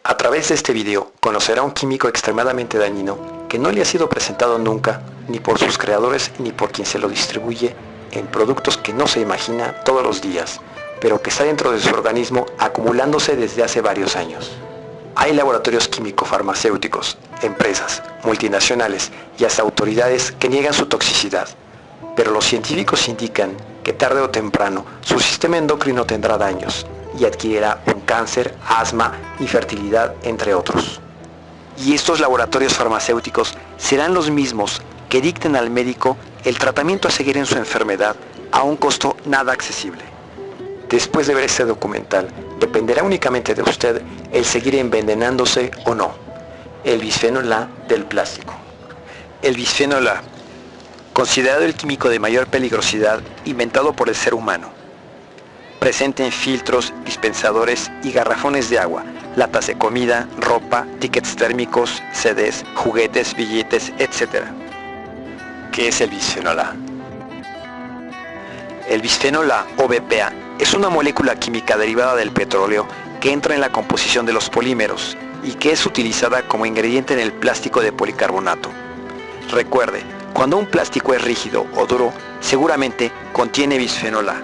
A través de este video conocerá un químico extremadamente dañino que no le ha sido presentado nunca, ni por sus creadores ni por quien se lo distribuye en productos que no se imagina todos los días, pero que está dentro de su organismo acumulándose desde hace varios años. Hay laboratorios químico-farmacéuticos, empresas, multinacionales y hasta autoridades que niegan su toxicidad, pero los científicos indican que tarde o temprano su sistema endocrino tendrá daños y adquirirá un cáncer, asma, infertilidad, entre otros. Y estos laboratorios farmacéuticos serán los mismos que dicten al médico el tratamiento a seguir en su enfermedad a un costo nada accesible. Después de ver este documental, dependerá únicamente de usted el seguir envenenándose o no. El bisfenol A del plástico. El bisfenol A, considerado el químico de mayor peligrosidad inventado por el ser humano, presente en filtros, dispensadores y garrafones de agua, latas de comida, ropa, tickets térmicos, CDs, juguetes, billetes, etc. ¿Qué es el bisfenol A? El bisfenol A o BPA es una molécula química derivada del petróleo que entra en la composición de los polímeros y que es utilizada como ingrediente en el plástico de policarbonato. Recuerde, cuando un plástico es rígido o duro, seguramente contiene bisfenol A.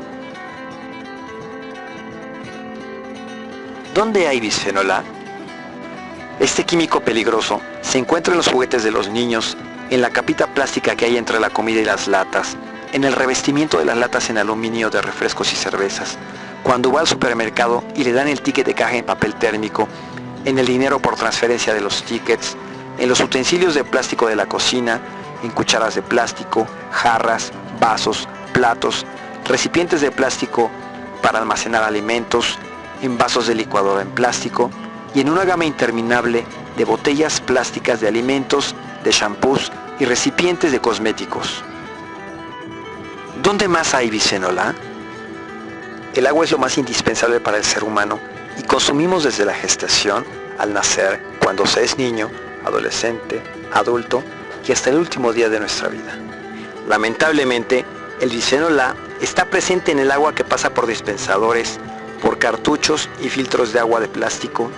¿Dónde hay bisfenol A? Este químico peligroso se encuentra en los juguetes de los niños, en la capita plástica que hay entre la comida y las latas, en el revestimiento de las latas en aluminio de refrescos y cervezas, cuando va al supermercado y le dan el ticket de caja en papel térmico, en el dinero por transferencia de los tickets, en los utensilios de plástico de la cocina, en cucharas de plástico, jarras, vasos, platos, recipientes de plástico para almacenar alimentos, en vasos de licuadora en plástico y en una gama interminable de botellas plásticas de alimentos, de shampoos y recipientes de cosméticos. ¿Dónde más hay bisfenol A? El agua es lo más indispensable para el ser humano y consumimos desde la gestación, al nacer, cuando se es niño, adolescente, adulto y hasta el último día de nuestra vida. Lamentablemente, el bisfenol A está presente en el agua que pasa por dispensadores, por cartuchos y filtros de agua de plástico,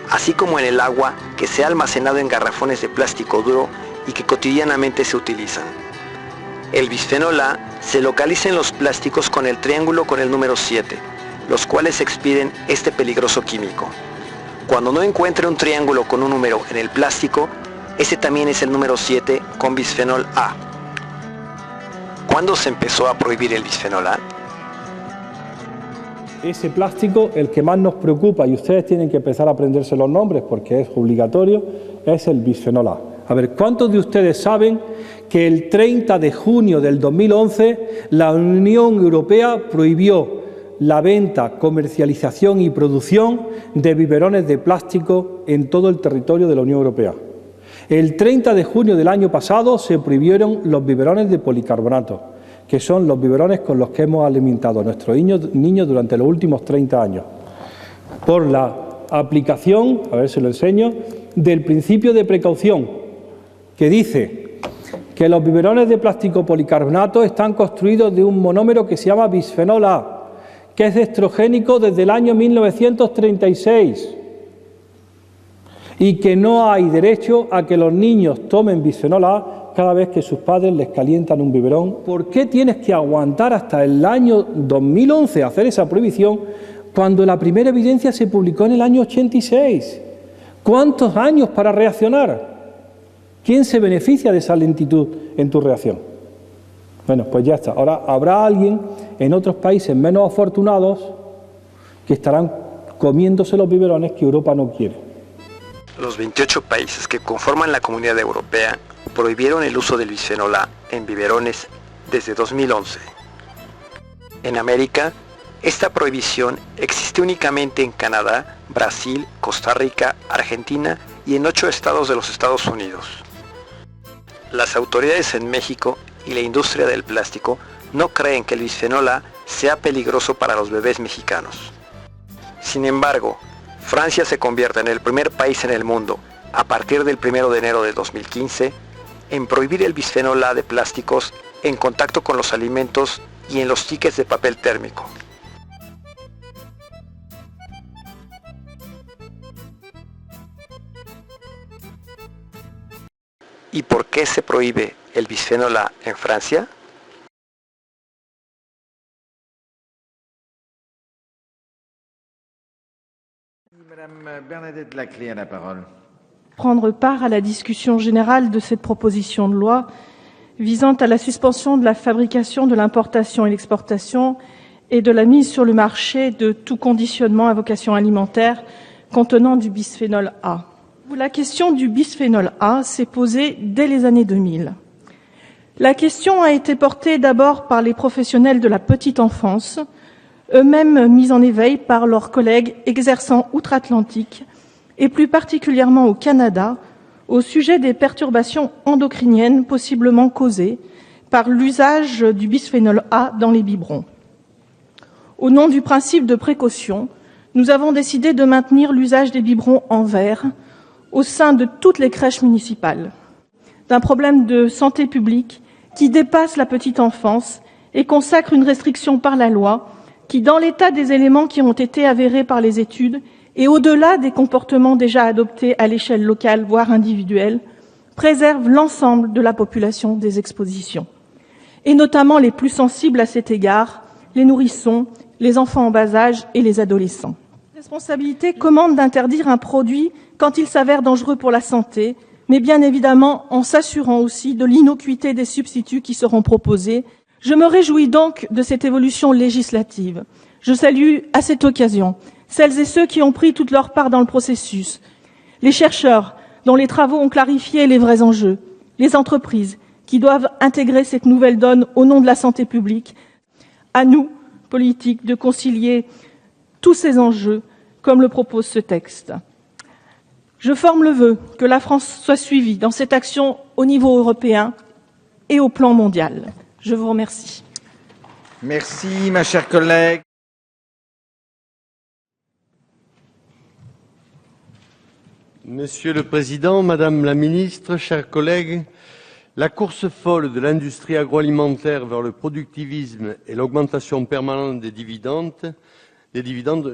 así como en el agua que se ha almacenado en garrafones de plástico duro y que cotidianamente se utilizan. El bisfenol A se localiza en los plásticos con el triángulo con el número 7, los cuales expiden este peligroso químico. Cuando no encuentre un triángulo con un número en el plástico, ese también es el número 7 con bisfenol A. ¿Cuándo se empezó a prohibir el bisfenol A? Ese plástico, el que más nos preocupa, y ustedes tienen que empezar a aprenderse los nombres porque es obligatorio, es el bisfenol A. A ver, ¿cuántos de ustedes saben que el 30 de junio del 2011 la Unión Europea prohibió la venta, comercialización y producción de biberones de plástico en todo el territorio de la Unión Europea? El 30 de junio del año pasado se prohibieron los biberones de policarbonato, que son los biberones con los que hemos alimentado a nuestros niños durante los últimos 30 años, por la aplicación, a ver si lo enseño, del principio de precaución, que dice que los biberones de plástico policarbonato están construidos de un monómero que se llama bisfenol A, que es estrogénico desde el año 1936, y que no hay derecho a que los niños tomen bisfenol A cada vez que sus padres les calientan un biberón. ¿Por qué tienes que aguantar hasta el año 2011 a hacer esa prohibición cuando la primera evidencia se publicó en el año 86? ¿Cuántos años para reaccionar? ¿Quién se beneficia de esa lentitud en tu reacción? Bueno, pues ya está. Ahora habrá alguien en otros países menos afortunados que estarán comiéndose los biberones que Europa no quiere. Los 28 países que conforman la Comunidad Europea prohibieron el uso del bisfenol A en biberones desde 2011. En América, esta prohibición existe únicamente en Canadá, Brasil, Costa Rica, Argentina y en 8 estados de los Estados Unidos. Las autoridades en México y la industria del plástico no creen que el bisfenol A sea peligroso para los bebés mexicanos. Sin embargo, Francia se convierte en el primer país en el mundo, a partir del 1 de enero de 2015, en prohibir el bisfenol A de plásticos en contacto con los alimentos y en los tickets de papel térmico. ¿Y por qué se prohíbe el bisfenol A en Francia? Madame Bernadette Laclais a la parole. Prendre part à la discussion générale de cette proposition de loi visant à la suspension de la fabrication, de l'importation et l'exportation et de la mise sur le marché de tout conditionnement à vocation alimentaire contenant du bisphénol A. La question du bisphénol A s'est posée dès les années 2000. La question a été portée d'abord par les professionnels de la petite enfance, eux-mêmes mis en éveil par leurs collègues exerçant outre-Atlantique et plus particulièrement au Canada, au sujet des perturbations endocriniennes possiblement causées par l'usage du bisphénol A dans les biberons. Au nom du principe de précaution, nous avons décidé de maintenir l'usage des biberons en verre au sein de toutes les crèches municipales, d'un problème de santé publique qui dépasse la petite enfance et consacre une restriction par la loi qui, dans l'état des éléments qui ont été avérés par les études et au-delà des comportements déjà adoptés à l'échelle locale, voire individuelle, préserve l'ensemble de la population des expositions, et notamment les plus sensibles à cet égard, les nourrissons, les enfants en bas âge et les adolescents. La responsabilité commande d'interdire un produit quand il s'avère dangereux pour la santé, mais bien évidemment en s'assurant aussi de l'innocuité des substituts qui seront proposés. Je me réjouis donc de cette évolution législative. Je salue à cette occasion celles et ceux qui ont pris toute leur part dans le processus, les chercheurs dont les travaux ont clarifié les vrais enjeux, les entreprises qui doivent intégrer cette nouvelle donne au nom de la santé publique. À nous, politiques, de concilier tous ces enjeux comme le propose ce texte. Je forme le vœu que la France soit suivie dans cette action au niveau européen et au plan mondial. Je vous remercie. Merci, ma chère collègue. Monsieur le Président, Madame la Ministre, chers collègues, la course folle de l'industrie agroalimentaire vers le productivisme et l'augmentation permanente des dividendes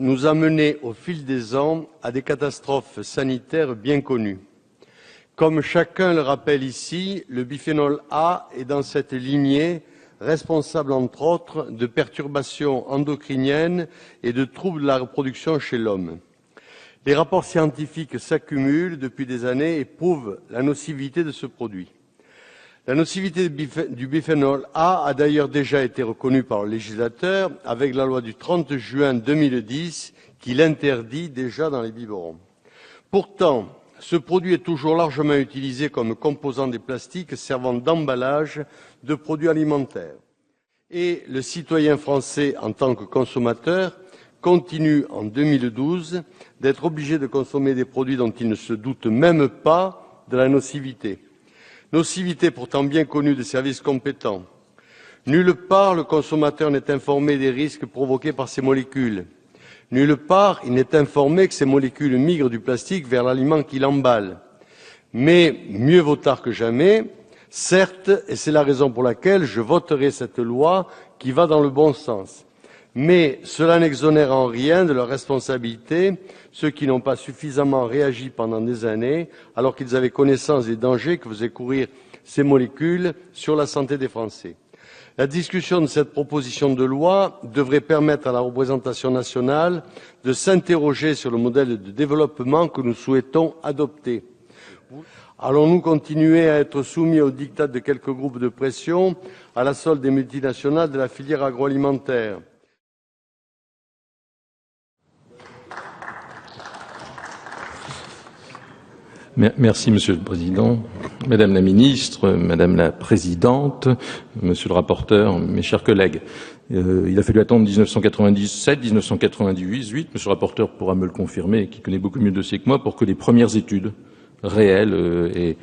nous a menés au fil des ans à des catastrophes sanitaires bien connues. Comme chacun le rappelle ici, le bisphénol A est dans cette lignée, responsable entre autres de perturbations endocriniennes et de troubles de la reproduction chez l'homme. Les rapports scientifiques s'accumulent depuis des années et prouvent la nocivité de ce produit. La nocivité du bisphénol A a d'ailleurs déjà été reconnue par le législateur avec la loi du 30 juin 2010 qui l'interdit déjà dans les biberons. Pourtant, ce produit est toujours largement utilisé comme composant des plastiques servant d'emballage de produits alimentaires. Et le citoyen français, en tant que consommateur, continue en 2012 d'être obligé de consommer des produits dont il ne se doute même pas de la nocivité. Nocivité pourtant bien connue des services compétents. Nulle part le consommateur n'est informé des risques provoqués par ces molécules. Nulle part il n'est informé que ces molécules migrent du plastique vers l'aliment qu'il emballe. Mais mieux vaut tard que jamais, certes, et c'est la raison pour laquelle je voterai cette loi qui va dans le bon sens. Mais cela n'exonère en rien de leur responsabilité ceux qui n'ont pas suffisamment réagi pendant des années, alors qu'ils avaient connaissance des dangers que faisaient courir ces molécules sur la santé des Français. La discussion de cette proposition de loi devrait permettre à la représentation nationale de s'interroger sur le modèle de développement que nous souhaitons adopter. Allons-nous continuer à être soumis aux diktats de quelques groupes de pression à la solde des multinationales de la filière agroalimentaire ? Merci, Monsieur le Président. Madame la Ministre, Madame la Présidente, Monsieur le rapporteur, mes chers collègues. Il a fallu attendre 1997, 1998, Monsieur le rapporteur pourra me le confirmer, qui connaît beaucoup mieux le dossier que moi, pour que les premières études réelles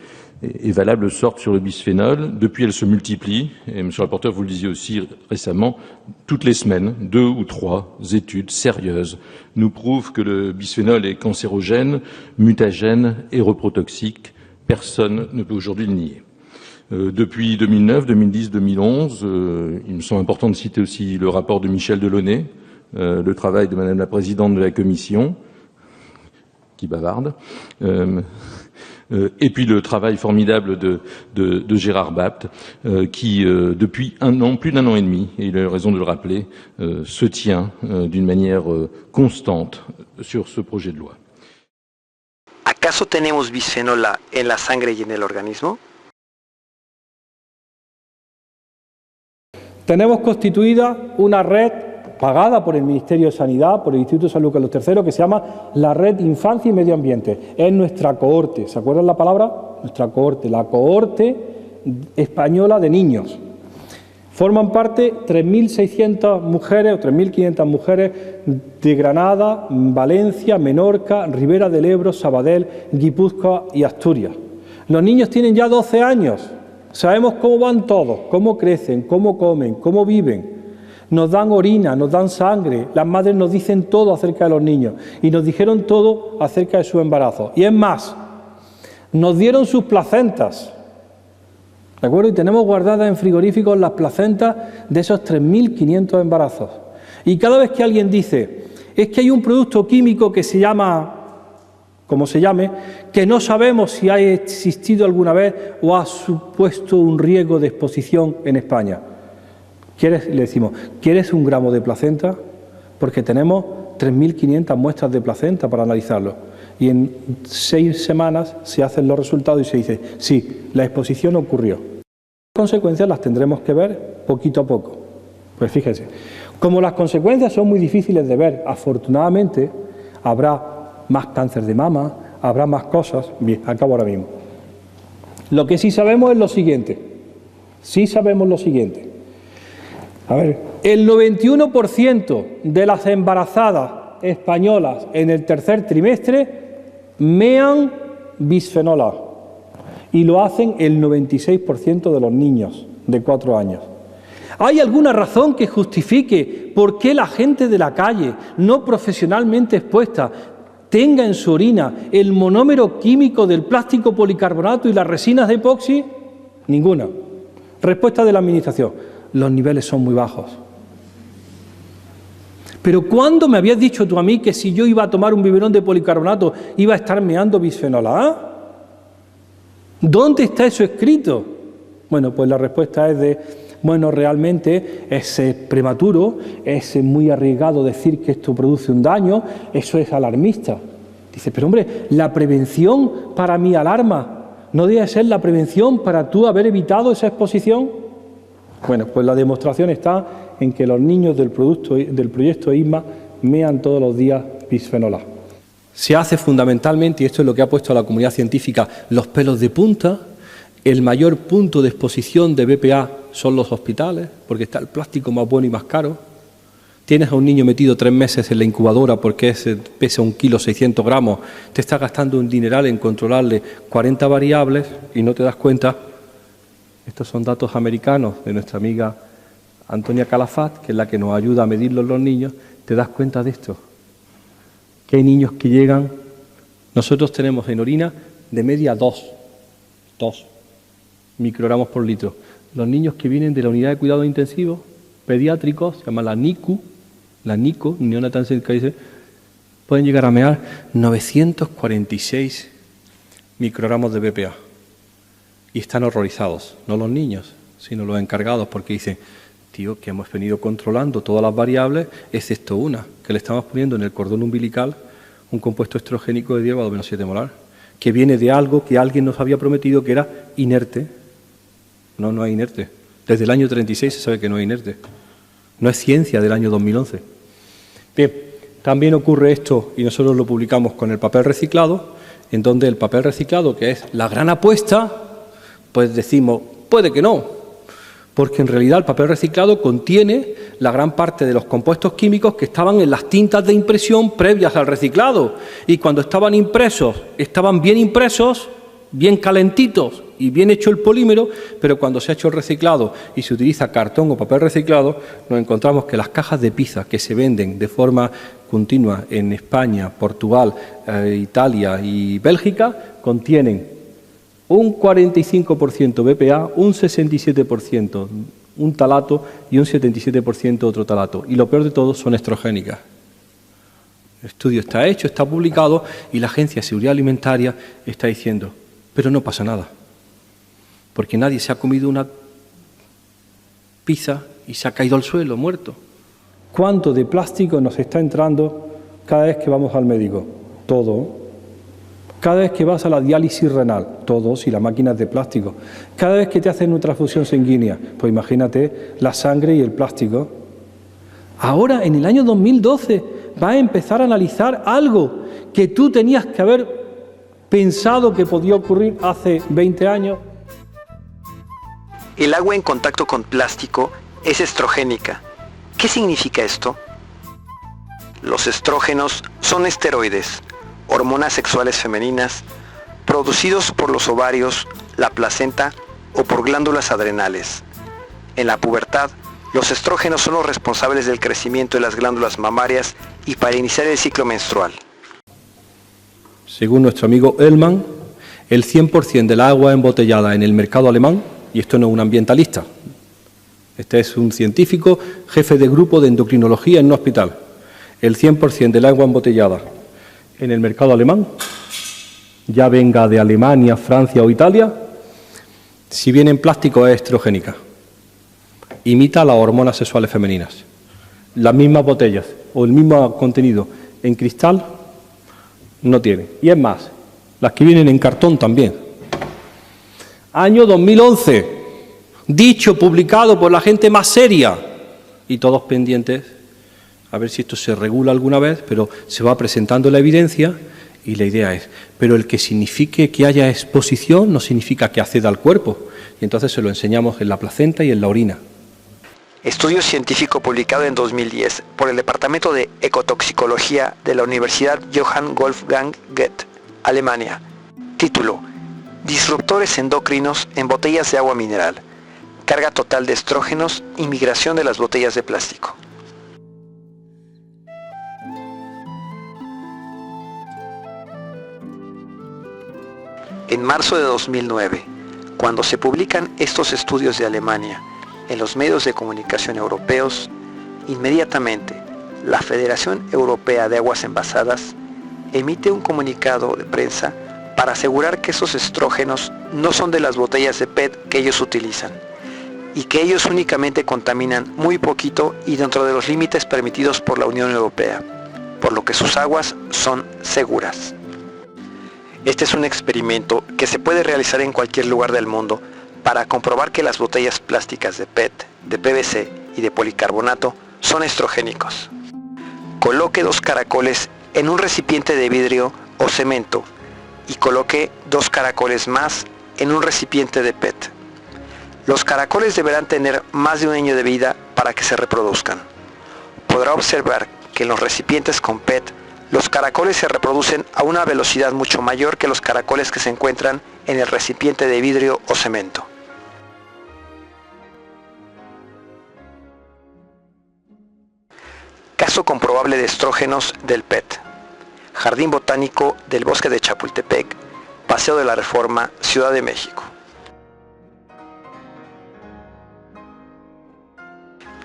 et valables sortent sur le bisphénol. Depuis, elles se multiplient, et Monsieur le rapporteur, vous le disiez aussi récemment, toutes les semaines, 2 ou 3 études sérieuses nous prouvent que le bisphénol est cancérogène, mutagène et reprotoxique. Personne ne peut aujourd'hui le nier. Depuis 2009, 2010, 2011, il me semble important de citer aussi le rapport de Michel Delaunay, le travail de Madame la Présidente de la Commission, qui bavarde, Et puis le travail formidable de Gérard Bapt, qui depuis plus d'un an et demi, et il a eu raison de le rappeler, se tient d'une manière constante sur ce projet de loi. ¿Acaso tenemos bisfenol A en la sangre y en el organismo? Tenemos constituida una red pagada por el Ministerio de Sanidad, por el Instituto de Salud Carlos III, que se llama la Red Infancia y Medio Ambiente. Es nuestra cohorte, ¿se acuerdan la palabra? Nuestra cohorte, la cohorte española de niños. Forman parte 3.600 mujeres o 3.500 mujeres de Granada, Valencia, Menorca, Ribera del Ebro, Sabadell, Guipúzcoa y Asturias. Los niños tienen ya 12 años. Sabemos cómo van todos, cómo crecen, cómo comen, cómo viven. Nos dan orina, nos dan sangre. Las madres nos dicen todo acerca de los niños y nos dijeron todo acerca de su embarazo. Y es más, nos dieron sus placentas. ¿De acuerdo? Y tenemos guardadas en frigoríficos las placentas de esos 3.500 embarazos. Y cada vez que alguien dice, es que hay un producto químico que se llama, como se llame, que no sabemos si ha existido alguna vez o ha supuesto un riesgo de exposición en España. Le decimos, ¿quieres un gramo de placenta? Porque tenemos 3.500 muestras de placenta para analizarlo. Y en 6 semanas se hacen los resultados y se dice, sí, la exposición ocurrió. Las consecuencias las tendremos que ver poquito a poco. Pues fíjense, como las consecuencias son muy difíciles de ver, afortunadamente habrá más cáncer de mama, habrá más cosas. Bien, acabo ahora mismo. Lo que sí sabemos es lo siguiente. A ver, el 91% de las embarazadas españolas en el tercer trimestre mean bisfenol A y lo hacen el 96% de los niños de 4 años. ¿Hay alguna razón que justifique por qué la gente de la calle, no profesionalmente expuesta, tenga en su orina el monómero químico del plástico policarbonato y las resinas de epoxi? Ninguna. Respuesta de la Administración: los niveles son muy bajos. Pero ¿cuándo me habías dicho tú a mí que si yo iba a tomar un biberón de policarbonato iba a estar meando bisfenol A? ¿Dónde está eso escrito? Bueno, pues la respuesta es realmente es prematuro, es muy arriesgado decir que esto produce un daño, eso es alarmista. Dice, pero hombre, la prevención para mi alarma, ¿no debe ser la prevención para tú haber evitado esa exposición? Bueno, pues la demostración está en que los niños del proyecto ISMA mean todos los días bisfenol A. Se hace fundamentalmente, y esto es lo que ha puesto a la comunidad científica los pelos de punta, el mayor punto de exposición de BPA son los hospitales, porque está el plástico más bueno y más caro. Tienes a un niño metido 3 meses en la incubadora porque pesa 1 kilo 600 gramos, te está gastando un dineral en controlarle 40 variables y no te das cuenta. Estos son datos americanos de nuestra amiga Antonia Calafat, que es la que nos ayuda a medirlos los niños. Te das cuenta de esto, que hay niños que llegan, nosotros tenemos en orina de media 2 microgramos por litro. Los niños que vienen de la unidad de cuidados intensivos pediátricos, se llama la NICU, neonatal dice, pueden llegar a mear 946 microgramos de BPA. Y están horrorizados, no los niños, sino los encargados, porque dicen, tío, que hemos venido controlando todas las variables, excepto una, que le estamos poniendo en el cordón umbilical un compuesto estrogénico de 10 a menos 7 molar, que viene de algo que alguien nos había prometido que era inerte. No es inerte. Desde el año 36 se sabe que no es inerte. No es ciencia del año 2011. Bien, también ocurre esto, y nosotros lo publicamos con el papel reciclado, en donde el papel reciclado, que es la gran apuesta, pues decimos, puede que no, porque en realidad el papel reciclado contiene la gran parte de los compuestos químicos que estaban en las tintas de impresión previas al reciclado, y cuando estaban impresos, estaban bien impresos, bien calentitos y bien hecho el polímero, pero cuando se ha hecho el reciclado y se utiliza cartón o papel reciclado, nos encontramos que las cajas de pizza que se venden de forma continua en España, Portugal, Italia y Bélgica contienen un 45% BPA, un 67% un talato y un 77% otro talato. Y lo peor de todo son estrogénicas. El estudio está hecho, está publicado y la Agencia de Seguridad Alimentaria está diciendo, Pero no pasa nada, porque nadie se ha comido una pizza y se ha caído al suelo, muerto. ¿Cuánto de plástico nos está entrando cada vez que vamos al médico? Todo. Cada vez que vas a la diálisis renal, todo, si la máquina es de plástico. Cada vez que te hacen una transfusión sanguínea, pues imagínate la sangre y el plástico. Ahora, en el año 2012, vas a empezar a analizar algo que tú tenías que haber pensado que podía ocurrir hace 20 años. El agua en contacto con plástico es estrogénica. ¿Qué significa esto? Los estrógenos son esteroides, hormonas sexuales femeninas, producidos por los ovarios, la placenta o por glándulas adrenales. En la pubertad, los estrógenos son los responsables del crecimiento de las glándulas mamarias y para iniciar el ciclo menstrual. Según nuestro amigo Hellman, el 100% de la agua embotellada en el mercado alemán, y esto no es un ambientalista, este es un científico, jefe de grupo de endocrinología en un hospital, el 100% del agua embotellada en el mercado alemán, ya venga de Alemania, Francia o Italia, si viene en plástico es estrogénica. Imita las hormonas sexuales femeninas. Las mismas botellas o el mismo contenido en cristal no tiene. Y es más, las que vienen en cartón también. Año 2011, dicho, publicado por la gente más seria, y todos pendientes, a ver si esto se regula alguna vez, pero se va presentando la evidencia y la idea es, pero el que signifique que haya exposición no significa que acceda al cuerpo, y entonces se lo enseñamos en la placenta y en la orina. Estudio científico publicado en 2010 por el Departamento de Ecotoxicología de la Universidad Johann Wolfgang Goethe, Alemania. Título: Disruptores endocrinos en botellas de agua mineral. Carga total de estrógenos y migración de las botellas de plástico. En marzo de 2009, cuando se publican estos estudios de Alemania en los medios de comunicación europeos, inmediatamente la Federación Europea de Aguas Envasadas emite un comunicado de prensa para asegurar que esos estrógenos no son de las botellas de PET que ellos utilizan y que ellos únicamente contaminan muy poquito y dentro de los límites permitidos por la Unión Europea, por lo que sus aguas son seguras. Este es un experimento que se puede realizar en cualquier lugar del mundo para comprobar que las botellas plásticas de PET, de PVC y de policarbonato son estrogénicos. Coloque 2 caracoles en un recipiente de vidrio o cemento y coloque 2 caracoles más en un recipiente de PET. Los caracoles deberán tener más de un año de vida para que se reproduzcan. Podrá observar que en los recipientes con PET, los caracoles se reproducen a una velocidad mucho mayor que los caracoles que se encuentran en el recipiente de vidrio o cemento. Caso comprobable de estrógenos del PET. Jardín Botánico del Bosque de Chapultepec, Paseo de la Reforma, Ciudad de México.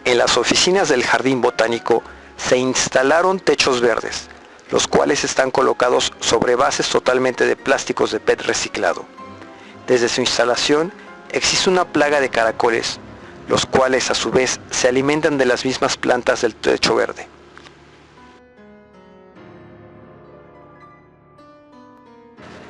En las oficinas del Jardín Botánico se instalaron techos verdes, los cuales están colocados sobre bases totalmente de plásticos de PET reciclado. Desde su instalación existe una plaga de caracoles, los cuales a su vez se alimentan de las mismas plantas del techo verde.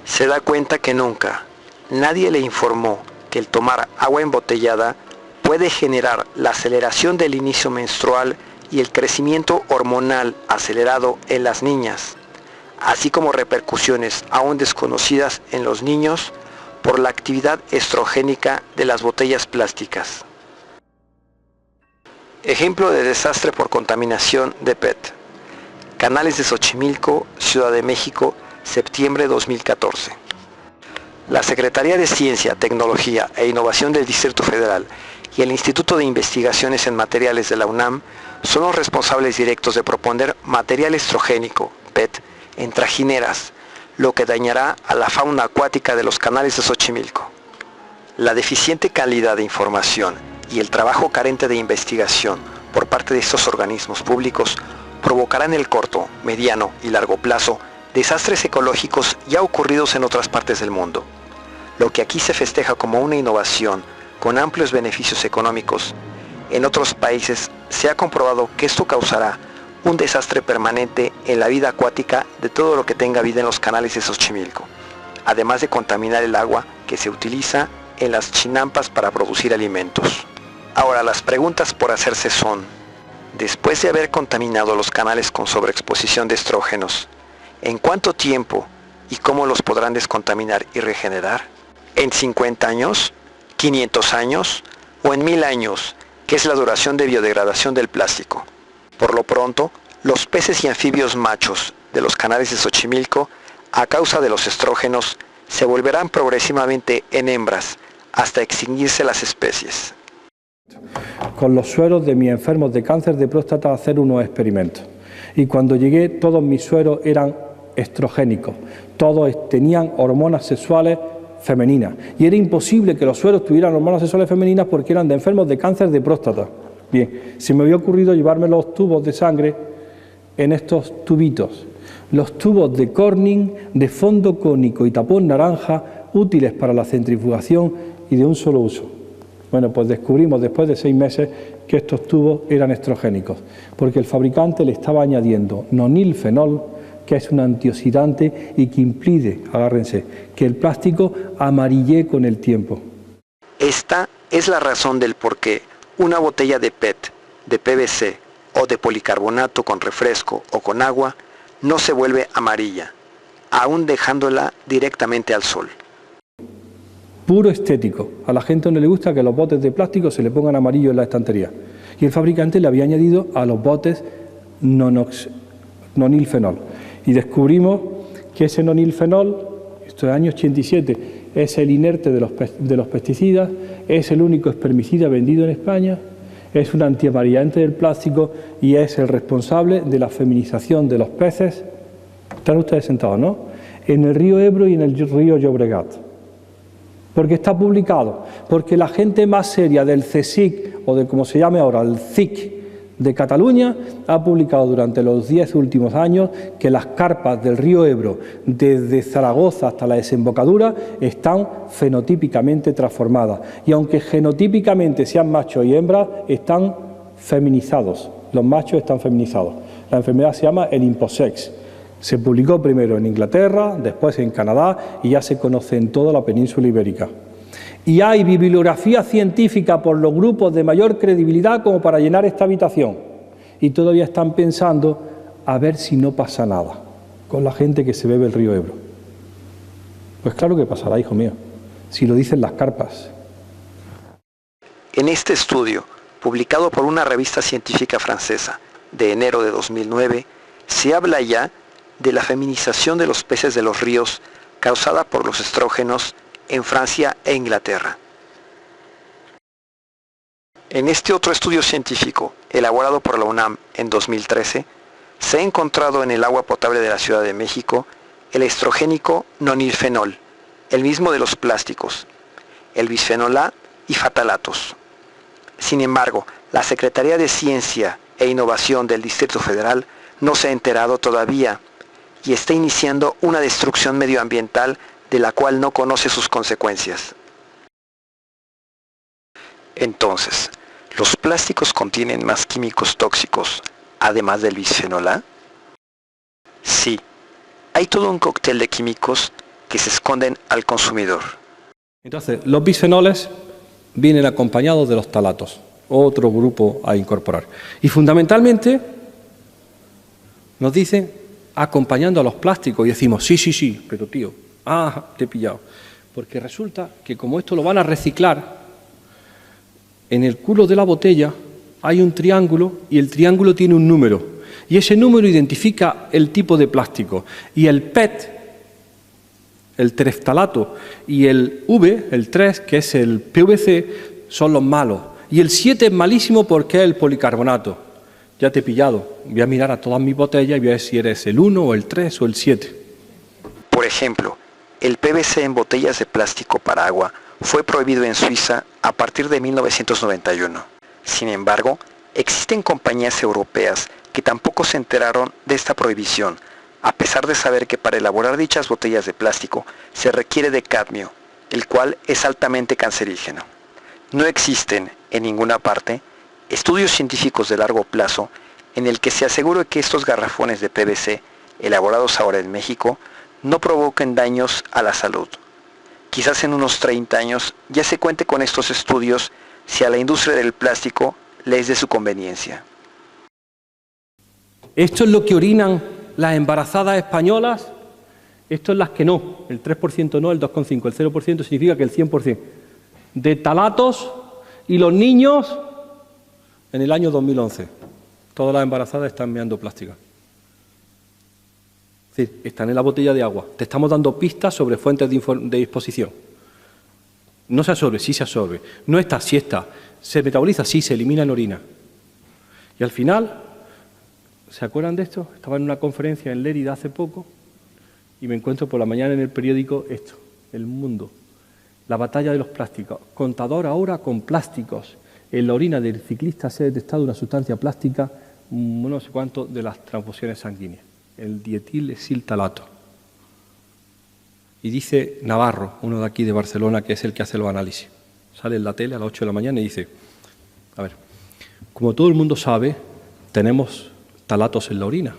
Se da cuenta que nunca nadie le informó que el tomar agua embotellada puede generar la aceleración del inicio menstrual y el crecimiento hormonal acelerado en las niñas, así como repercusiones aún desconocidas en los niños por la actividad estrogénica de las botellas plásticas. Ejemplo de desastre por contaminación de PET. Canales de Xochimilco, Ciudad de México, septiembre 2014. La Secretaría de Ciencia, Tecnología e Innovación del Distrito Federal y el Instituto de Investigaciones en Materiales de la UNAM son los responsables directos de proponer material estrogénico, PET, en trajineras, lo que dañará a la fauna acuática de los canales de Xochimilco. La deficiente calidad de información y el trabajo carente de investigación por parte de estos organismos públicos provocarán en el corto, mediano y largo plazo desastres ecológicos ya ocurridos en otras partes del mundo. Lo que aquí se festeja como una innovación con amplios beneficios económicos, en otros países se ha comprobado que esto causará un desastre permanente en la vida acuática de todo lo que tenga vida en los canales de Xochimilco, además de contaminar el agua que se utiliza en las chinampas para producir alimentos. Ahora, las preguntas por hacerse son: después de haber contaminado los canales con sobreexposición de estrógenos, ¿en cuánto tiempo y cómo los podrán descontaminar y regenerar? ¿En 50 años? ¿500 años? ¿O en 1000 años, que es la duración de biodegradación del plástico? Por lo pronto, los peces y anfibios machos de los canales de Xochimilco, a causa de los estrógenos, se volverán progresivamente en hembras hasta extinguirse las especies. Con los sueros de mis enfermos de cáncer de próstata a hacer unos experimentos. Y cuando llegué, todos mis sueros eran estrogénicos, todos tenían hormonas sexuales femeninas. Y era imposible que los sueros tuvieran hormonas sexuales femeninas porque eran de enfermos de cáncer de próstata. Bien, se me había ocurrido llevarme los tubos de sangre en estos tubitos. Los tubos de Corning, de fondo cónico y tapón naranja, útiles para la centrifugación y de un solo uso. Bueno, pues descubrimos después de 6 meses que estos tubos eran estrogénicos, porque el fabricante le estaba añadiendo nonilfenol, que es un antioxidante y que impide, agárrense, que el plástico amarille con el tiempo. Esta es la razón del por qué una botella de PET, de PVC o de policarbonato con refresco o con agua no se vuelve amarilla, aún dejándola directamente al sol. Puro estético. A la gente no le gusta que los botes de plástico se le pongan amarillo en la estantería. Y el fabricante le había añadido a los botes nonilfenol. Y descubrimos que ese nonilfenol, esto es año 87, es el inerte de los pesticidas, es el único espermicida vendido en España, es un antiamarillante del plástico y es el responsable de la feminización de los peces. Están ustedes sentados, ¿no? En el río Ebro y en el río Llobregat. Porque está publicado, porque la gente más seria del CSIC, o de como se llame ahora, el CIC de Cataluña, ha publicado durante los 10 últimos años que las carpas del río Ebro, desde Zaragoza hasta la desembocadura, están fenotípicamente transformadas. Y aunque genotípicamente sean machos y hembras, están feminizados. Los machos están feminizados. La enfermedad se llama el imposex. Se publicó primero en Inglaterra, después en Canadá y ya se conoce en toda la península ibérica. Y hay bibliografía científica por los grupos de mayor credibilidad como para llenar esta habitación. Y todavía están pensando a ver si no pasa nada con la gente que se bebe el río Ebro. Pues claro que pasará, hijo mío, si lo dicen las carpas. En este estudio, publicado por una revista científica francesa de enero de 2009, se habla ya de la feminización de los peces de los ríos causada por los estrógenos en Francia e Inglaterra. En este otro estudio científico, elaborado por la UNAM en 2013, se ha encontrado en el agua potable de la Ciudad de México el estrogénico nonilfenol, el mismo de los plásticos, el bisfenol A y fatalatos. Sin embargo, la Secretaría de Ciencia e Innovación del Distrito Federal no se ha enterado todavía y está iniciando una destrucción medioambiental de la cual no conoce sus consecuencias. Entonces, ¿los plásticos contienen más químicos tóxicos, además del bisfenol A? Sí, hay todo un cóctel de químicos que se esconden al consumidor. Entonces, los bisfenoles vienen acompañados de los talatos, otro grupo a incorporar. Y fundamentalmente nos dicen acompañando a los plásticos y decimos, sí, pero tío, te he pillado. Porque resulta que como esto lo van a reciclar, en el culo de la botella hay un triángulo y el triángulo tiene un número. Y ese número identifica el tipo de plástico. Y el PET, el tereftalato, y el V, el 3, que es el PVC, son los malos. Y el 7 es malísimo porque es el policarbonato. Ya te he pillado. Voy a mirar a todas mis botellas y voy a ver si eres el 1 o el 3 o el 7. Por ejemplo, el PVC en botellas de plástico para agua fue prohibido en Suiza a partir de 1991. Sin embargo, existen compañías europeas que tampoco se enteraron de esta prohibición, a pesar de saber que para elaborar dichas botellas de plástico se requiere de cadmio, el cual es altamente cancerígeno. No existen, en ninguna parte, estudios científicos de largo plazo en el que se asegure que estos garrafones de PVC, elaborados ahora en México, no provoquen daños a la salud. Quizás en unos 30 años ya se cuente con estos estudios si a la industria del plástico le es de su conveniencia. Esto es lo que orinan las embarazadas españolas, esto es las que no, el 3% no, el 2,5%, el 0% significa que el 100% de talatos, y los niños en el año 2011. Todas las embarazadas están meando plástica. Es decir, están en la botella de agua. Te estamos dando pistas sobre fuentes de exposición. No se absorbe, sí se absorbe. No está, sí está. Se metaboliza, sí, se elimina en orina. Y al final, ¿se acuerdan de esto? Estaba en una conferencia en Lérida hace poco y me encuentro por la mañana en el periódico esto, El Mundo, la batalla de los plásticos. Contador ahora con plásticos. En la orina del ciclista se ha detectado una sustancia plástica, no sé cuánto, de las transfusiones sanguíneas, el dietilestiltalato. Y dice Navarro, uno de aquí de Barcelona, que es el que hace los análisis. Sale en la tele a las 8 de la mañana y dice, a ver, como todo el mundo sabe, tenemos talatos en la orina.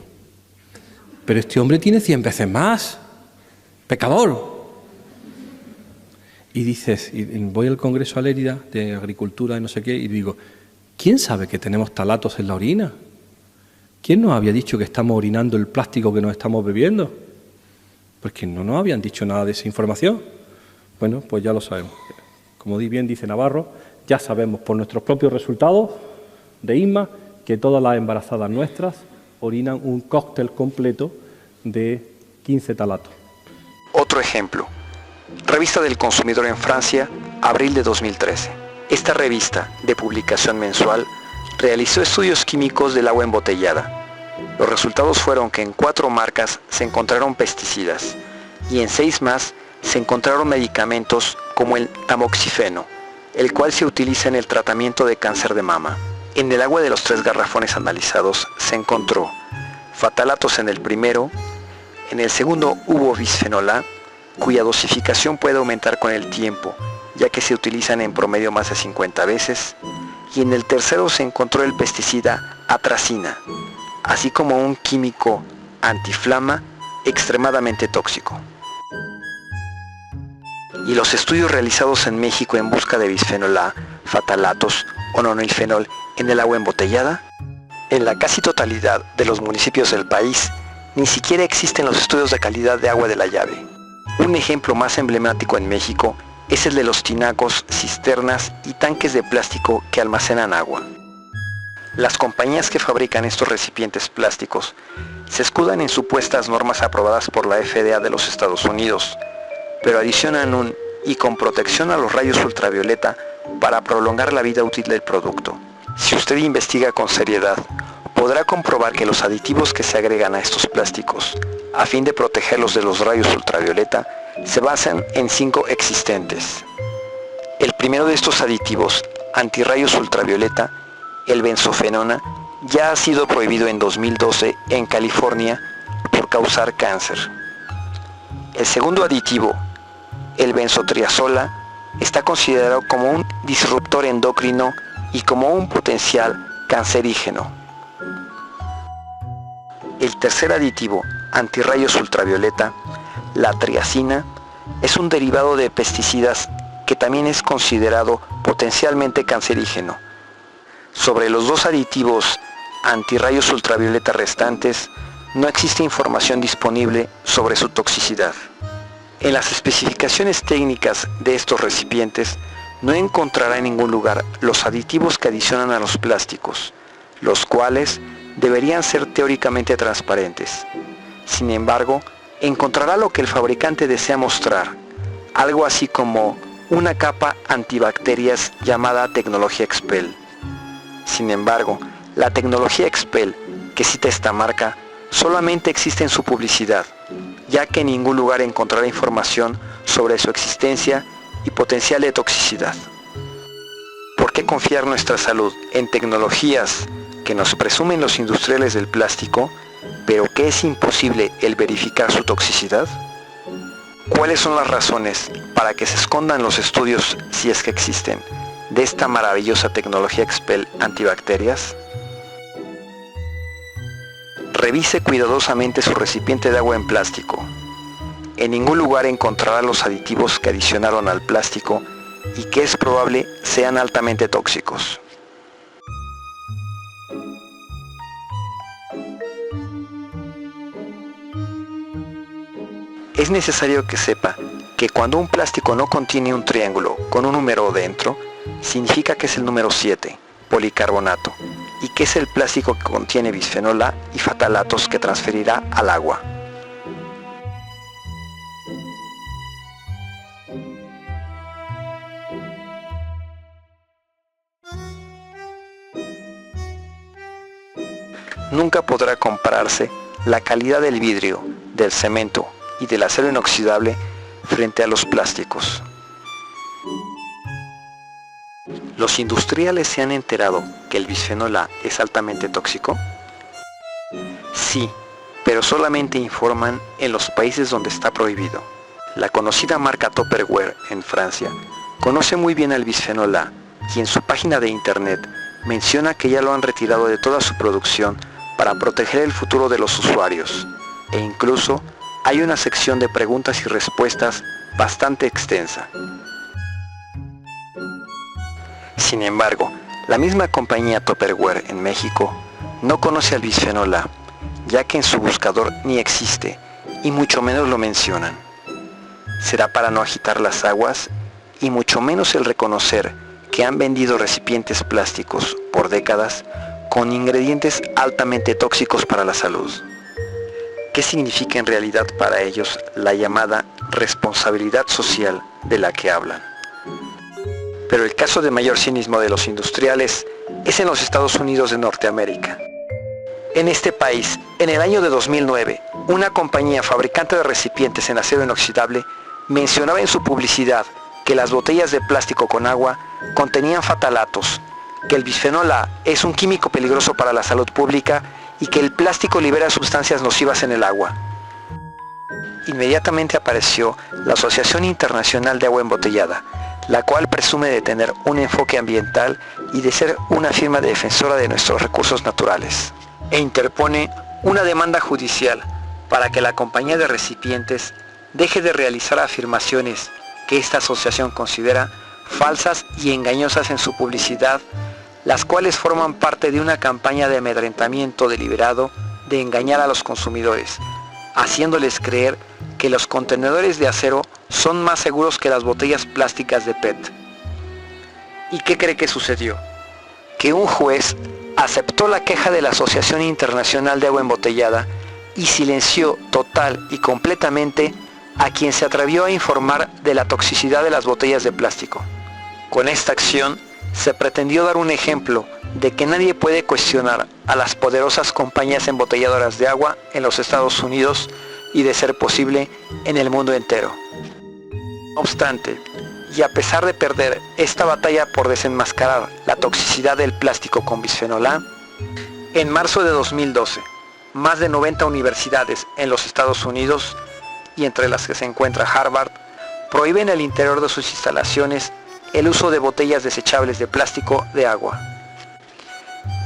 Pero este hombre tiene 100 veces más. ¡Pecador! Y dices, y voy al Congreso a Lérida de Agricultura y no sé qué, y digo, ¿quién sabe que tenemos talatos en la orina? ¿Quién nos había dicho que estamos orinando el plástico que nos estamos bebiendo? Porque no nos habían dicho nada de esa información. Bueno, pues ya lo sabemos. Como bien dice Navarro, ya sabemos por nuestros propios resultados de INMA que todas las embarazadas nuestras orinan un cóctel completo de 15 talatos. Otro ejemplo. Revista del Consumidor en Francia, abril de 2013. Esta revista, de publicación mensual, realizó estudios químicos del agua embotellada. Los resultados fueron que en 4 marcas se encontraron pesticidas y en 6 más se encontraron medicamentos como el tamoxifeno, el cual se utiliza en el tratamiento de cáncer de mama. En el agua de los 3 garrafones analizados se encontró fatalatos en el primero, en el segundo hubo bisfenol A, cuya dosificación puede aumentar con el tiempo, ya que se utilizan en promedio más de 50 veces, y en el tercero se encontró el pesticida atracina, así como un químico antiflama extremadamente tóxico. Y los estudios realizados en México en busca de bisfenol A, fatalatos o nonilfenol en el agua embotellada, en la casi totalidad de los municipios del país, ni siquiera existen los estudios de calidad de agua de la llave. Un ejemplo más emblemático en México es el de los tinacos, cisternas y tanques de plástico que almacenan agua. Las compañías que fabrican estos recipientes plásticos se escudan en supuestas normas aprobadas por la FDA de los Estados Unidos, pero adicionan un "y con protección a los rayos ultravioleta" para prolongar la vida útil del producto. Si usted investiga con seriedad, podrá comprobar que los aditivos que se agregan a estos plásticos, a fin de protegerlos de los rayos ultravioleta, se basan en 5 existentes. El primero de estos aditivos, antirrayos ultravioleta, el benzofenona, ya ha sido prohibido en 2012 en California por causar cáncer. El segundo aditivo, el benzotriazola, está considerado como un disruptor endocrino y como un potencial cancerígeno. El tercer aditivo, antirrayos ultravioleta, la triacina, es un derivado de pesticidas que también es considerado potencialmente cancerígeno. Sobre los 2 aditivos antirrayos ultravioleta restantes, no existe información disponible sobre su toxicidad. En las especificaciones técnicas de estos recipientes, no encontrará en ningún lugar los aditivos que adicionan a los plásticos, los cuales deberían ser teóricamente transparentes. Sin embargo, encontrará lo que el fabricante desea mostrar, algo así como una capa antibacterias llamada tecnología Expel. Sin embargo, la tecnología Expel, que cita esta marca, solamente existe en su publicidad, ya que en ningún lugar encontrará información sobre su existencia y potencial de toxicidad. ¿Por qué confiar nuestra salud en tecnologías que nos presumen los industriales del plástico, pero que es imposible el verificar su toxicidad? ¿Cuáles son las razones para para que se escondan los estudios, si es que existen, de esta maravillosa tecnología Expel antibacterias? Revise cuidadosamente su recipiente de agua en plástico. En ningún lugar encontrará los aditivos que adicionaron al plástico y que es probable sean altamente tóxicos. Es necesario que sepa que cuando un plástico no contiene un triángulo con un número dentro, significa que es el número 7, policarbonato, y que es el plástico que contiene bisfenol A y fatalatos que transferirá al agua. Nunca podrá compararse la calidad del vidrio, del cemento y del acero inoxidable frente a los plásticos. ¿Los industriales se han enterado que el bisfenol A es altamente tóxico? Sí, pero solamente informan en los países donde está prohibido. La conocida marca Tupperware en Francia conoce muy bien al bisfenol A y en su página de internet menciona que ya lo han retirado de toda su producción para proteger el futuro de los usuarios, e incluso hay una sección de preguntas y respuestas bastante extensa. Sin embargo, la misma compañía Tupperware en México no conoce al bisfenol A, ya que en su buscador ni existe y mucho menos lo mencionan. Será para no agitar las aguas y mucho menos el reconocer que han vendido recipientes plásticos por décadas con ingredientes altamente tóxicos para la salud. ¿Qué significa en realidad para ellos la llamada responsabilidad social de la que hablan? Pero el caso de mayor cinismo de los industriales es en los Estados Unidos de Norteamérica. En este país, en el año de 2009, una compañía fabricante de recipientes en acero inoxidable mencionaba en su publicidad que las botellas de plástico con agua contenían fatalatos, que el bisfenol A es un químico peligroso para la salud pública y que el plástico libera sustancias nocivas en el agua. Inmediatamente apareció la Asociación Internacional de Agua Embotellada, la cual presume de tener un enfoque ambiental y de ser una firma defensora de nuestros recursos naturales, e interpone una demanda judicial para que la compañía de recipientes deje de realizar afirmaciones que esta asociación considera falsas y engañosas en su publicidad, las cuales forman parte de una campaña de amedrentamiento deliberado de engañar a los consumidores, haciéndoles creer que los contenedores de acero son más seguros que las botellas plásticas de PET. ¿Y qué cree que sucedió? Que un juez aceptó la queja de la Asociación Internacional de Agua Embotellada y silenció total y completamente a quien se atrevió a informar de la toxicidad de las botellas de plástico. Con esta acción se pretendió dar un ejemplo de que nadie puede cuestionar a las poderosas compañías embotelladoras de agua en los Estados Unidos y, de ser posible, en el mundo entero. No obstante, y a pesar de perder esta batalla por desenmascarar la toxicidad del plástico con bisfenol A, en marzo de 2012, más de 90 universidades en los Estados Unidos, y entre las que se encuentra Harvard, prohíben en el interior de sus instalaciones el uso de botellas desechables de plástico de agua.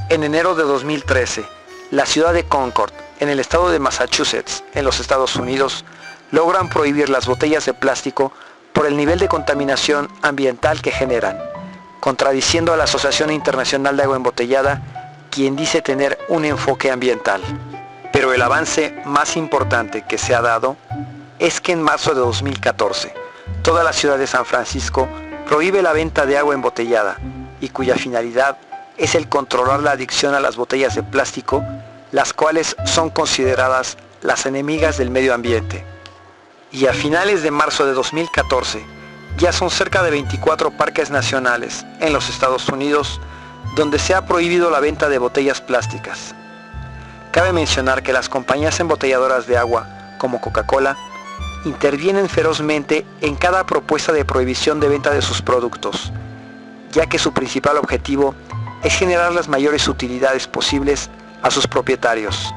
En enero de 2013, la ciudad de Concord, en el estado de Massachusetts, en los Estados Unidos, logran prohibir las botellas de plástico por el nivel de contaminación ambiental que generan, contradiciendo a la Asociación Internacional de Agua Embotellada, quien dice tener un enfoque ambiental. Pero el avance más importante que se ha dado es que en marzo de 2014, toda la ciudad de San Francisco prohíbe la venta de agua embotellada y cuya finalidad es el controlar la adicción a las botellas de plástico, las cuales son consideradas las enemigas del medio ambiente. Y a finales de marzo de 2014, ya son cerca de 24 parques nacionales en los Estados Unidos donde se ha prohibido la venta de botellas plásticas. Cabe mencionar que las compañías embotelladoras de agua, como Coca-Cola, intervienen ferozmente en cada propuesta de prohibición de venta de sus productos, ya que su principal objetivo es generar las mayores utilidades posibles a sus propietarios.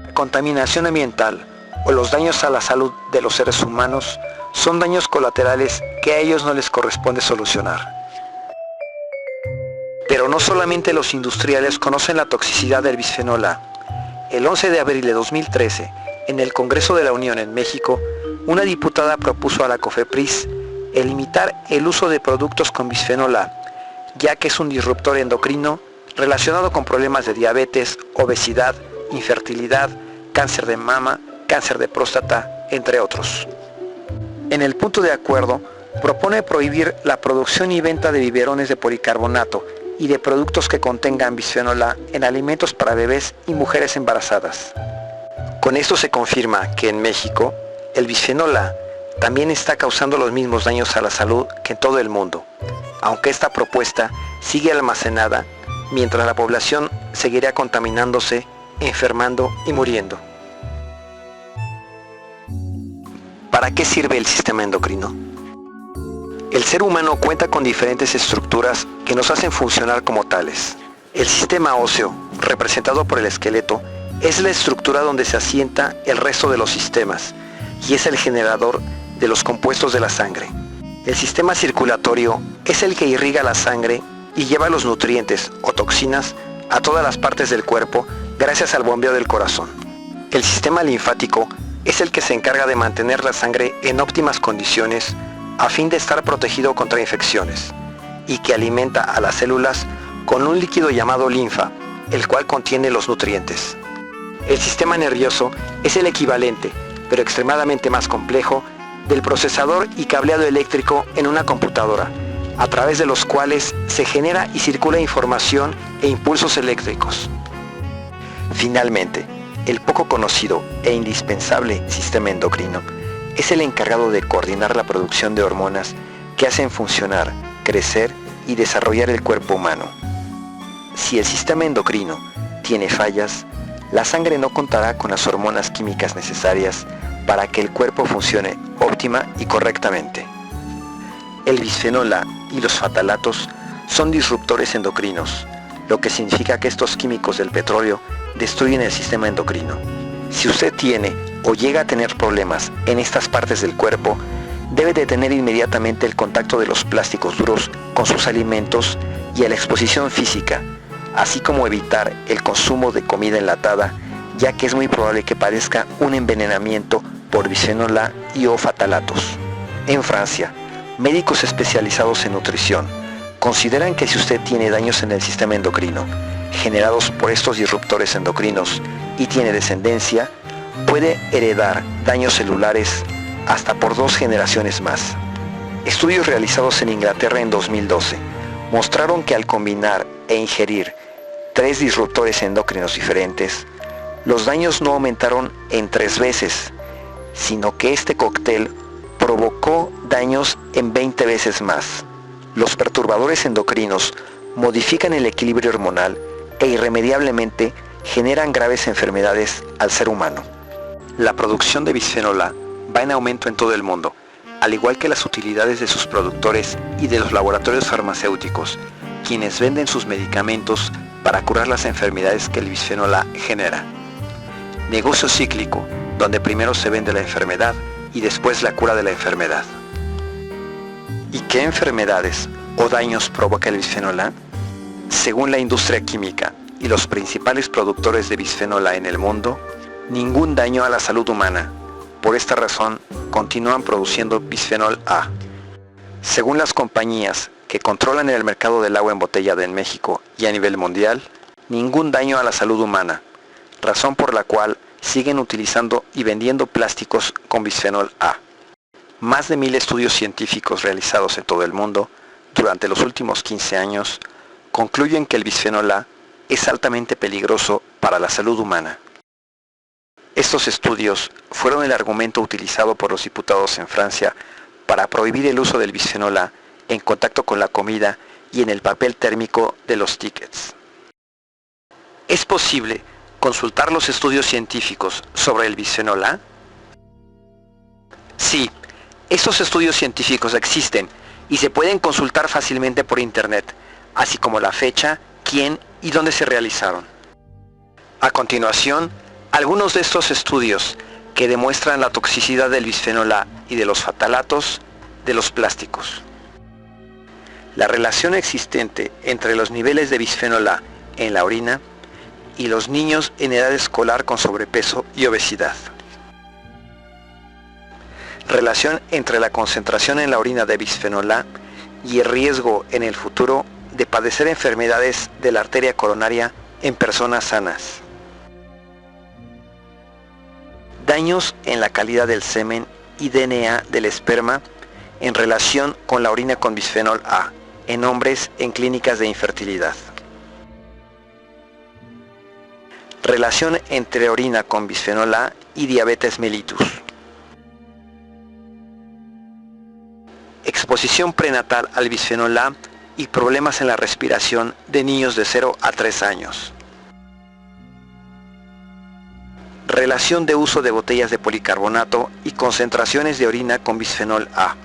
La contaminación ambiental o los daños a la salud de los seres humanos son daños colaterales que a ellos no les corresponde solucionar. Pero no solamente los industriales conocen la toxicidad del bisfenol A. El 11 de abril de 2013, en el Congreso de la Unión en México, una diputada propuso a la COFEPRIS el limitar el uso de productos con bisfenol A, ya que es un disruptor endocrino relacionado con problemas de diabetes, obesidad, infertilidad, cáncer de mama, cáncer de próstata, entre otros. En el punto de acuerdo, propone prohibir la producción y venta de biberones de policarbonato y de productos que contengan bisfenol A en alimentos para bebés y mujeres embarazadas. Con esto se confirma que en México, el bisfenol A también está causando los mismos daños a la salud que en todo el mundo, aunque esta propuesta sigue almacenada mientras la población seguirá contaminándose, enfermando y muriendo. ¿Para qué sirve el sistema endocrino? El ser humano cuenta con diferentes estructuras que nos hacen funcionar como tales. El sistema óseo, representado por el esqueleto, es la estructura donde se asienta el resto de los sistemas y es el generador de los compuestos de la sangre. El sistema circulatorio es el que irriga la sangre y lleva los nutrientes o toxinas a todas las partes del cuerpo gracias al bombeo del corazón. El sistema linfático es el que se encarga de mantener la sangre en óptimas condiciones a fin de estar protegido contra infecciones y que alimenta a las células con un líquido llamado linfa, el cual contiene los nutrientes. El sistema nervioso es el equivalente, pero extremadamente más complejo, del procesador y cableado eléctrico en una computadora, a través de los cuales se genera y circula información e impulsos eléctricos. Finalmente, el poco conocido e indispensable sistema endocrino es el encargado de coordinar la producción de hormonas que hacen funcionar, crecer y desarrollar el cuerpo humano. Si el sistema endocrino tiene fallas, la sangre no contará con las hormonas químicas necesarias para que el cuerpo funcione óptima y correctamente. El bisfenol A y los fatalatos son disruptores endocrinos, lo que significa que estos químicos del petróleo destruyen el sistema endocrino. Si usted tiene o llega a tener problemas en estas partes del cuerpo, debe detener inmediatamente el contacto de los plásticos duros con sus alimentos y a la exposición física, así como evitar el consumo de comida enlatada, ya que es muy probable que padezca un envenenamiento por bisfenol A y o fatalatos. En Francia, médicos especializados en nutrición consideran que si usted tiene daños en el sistema endocrino generados por estos disruptores endocrinos y tiene descendencia, puede heredar daños celulares hasta por 2 generaciones más. Estudios realizados en Inglaterra en 2012 mostraron que al combinar e ingerir 3 disruptores endocrinos diferentes, los daños no aumentaron en 3 veces, sino que este cóctel provocó daños en 20 veces más. Los perturbadores endocrinos modifican el equilibrio hormonal e irremediablemente generan graves enfermedades al ser humano. La producción de bisfenol A va en aumento en todo el mundo, al igual que las utilidades de sus productores y de los laboratorios farmacéuticos, quienes venden sus medicamentos para curar las enfermedades que el bisfenol A genera. Negocio cíclico, donde primero se vende la enfermedad y después la cura de la enfermedad. ¿Y qué enfermedades o daños provoca el bisfenol A? Según la industria química y los principales productores de bisfenol A en el mundo, ningún daño a la salud humana. Por esta razón, continúan produciendo bisfenol A. Según las compañías que controlan el mercado del agua embotellada en México y a nivel mundial, ningún daño a la salud humana, razón por la cual siguen utilizando y vendiendo plásticos con bisfenol A. Más de 1000 estudios científicos realizados en todo el mundo durante los últimos 15 años concluyen que el bisfenol A es altamente peligroso para la salud humana. Estos estudios fueron el argumento utilizado por los diputados en Francia para prohibir el uso del bisfenol A en contacto con la comida y en el papel térmico de los tickets. ¿Es posible consultar los estudios científicos sobre el bisfenol A? Sí, estos estudios científicos existen y se pueden consultar fácilmente por internet, así como la fecha, quién y dónde se realizaron. A continuación, algunos de estos estudios que demuestran la toxicidad del bisfenol A y y de los fatalatos de los plásticos. La relación existente entre los niveles de bisfenol A en la orina y los niños en edad escolar con sobrepeso y obesidad. Relación entre la concentración en la orina de bisfenol A y el riesgo en el futuro de padecer enfermedades de la arteria coronaria en personas sanas. Daños en la calidad del semen y DNA del esperma en relación con la orina con bisfenol A en hombres en clínicas de infertilidad. Relación entre orina con bisfenol A y diabetes mellitus. Exposición prenatal al bisfenol A y problemas en la respiración de niños de 0 a 3 años. Relación de uso de botellas de policarbonato y concentraciones de orina con bisfenol A.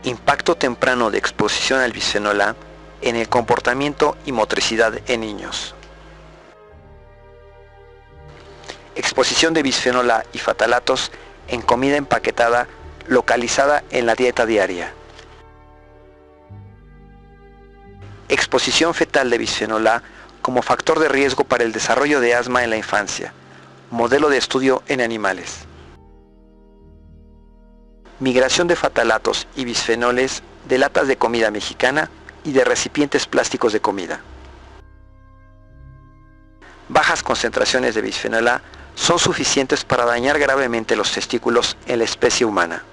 Impacto temprano de exposición al bisfenol A en el comportamiento y motricidad en niños. Exposición de bisfenol A y fatalatos en comida empaquetada localizada en la dieta diaria. Exposición fetal de bisfenol A como factor de riesgo para el desarrollo de asma en la infancia. Modelo de estudio en animales. Migración de fatalatos y bisfenoles de latas de comida mexicana y de recipientes plásticos de comida. Bajas concentraciones de bisfenol A son suficientes para dañar gravemente los testículos en la especie humana.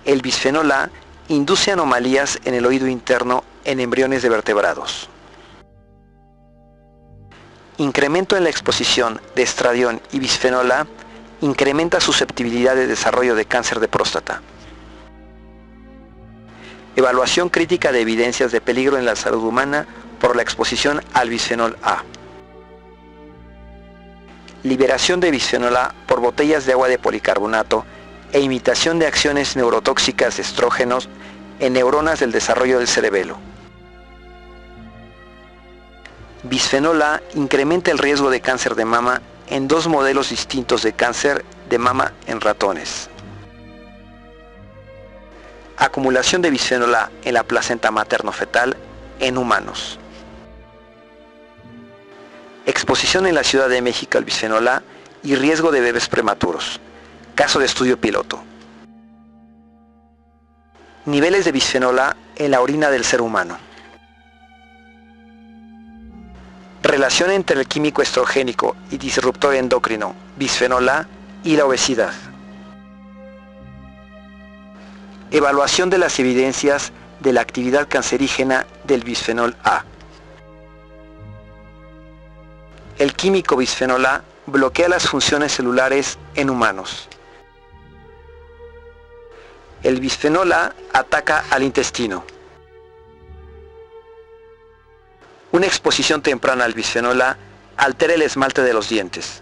El bisfenol A induce anomalías en el oído interno en embriones de vertebrados. Incremento en la exposición de estradiol y bisfenol A incrementa susceptibilidad de desarrollo de cáncer de próstata. Evaluación crítica de evidencias de peligro en la salud humana por la exposición al bisfenol A. Liberación de bisfenol A por botellas de agua de policarbonato e imitación de acciones neurotóxicas de estrógenos en neuronas del desarrollo del cerebelo. Bisfenol A incrementa el riesgo de cáncer de mama en 2 modelos distintos de cáncer de mama en ratones. Acumulación de bisfenol A en la placenta materno-fetal en humanos. Exposición en la Ciudad de México al bisfenol A y riesgo de bebés prematuros. Caso de estudio piloto. Niveles de bisfenol A en la orina del ser humano. Relación entre el químico estrogénico y disruptor endocrino, bisfenol A, y la obesidad. Evaluación de las evidencias de la actividad cancerígena del bisfenol A. El químico bisfenol A bloquea las funciones celulares en humanos. El bisfenol A ataca al intestino. Una exposición temprana al bisfenol A altera el esmalte de los dientes.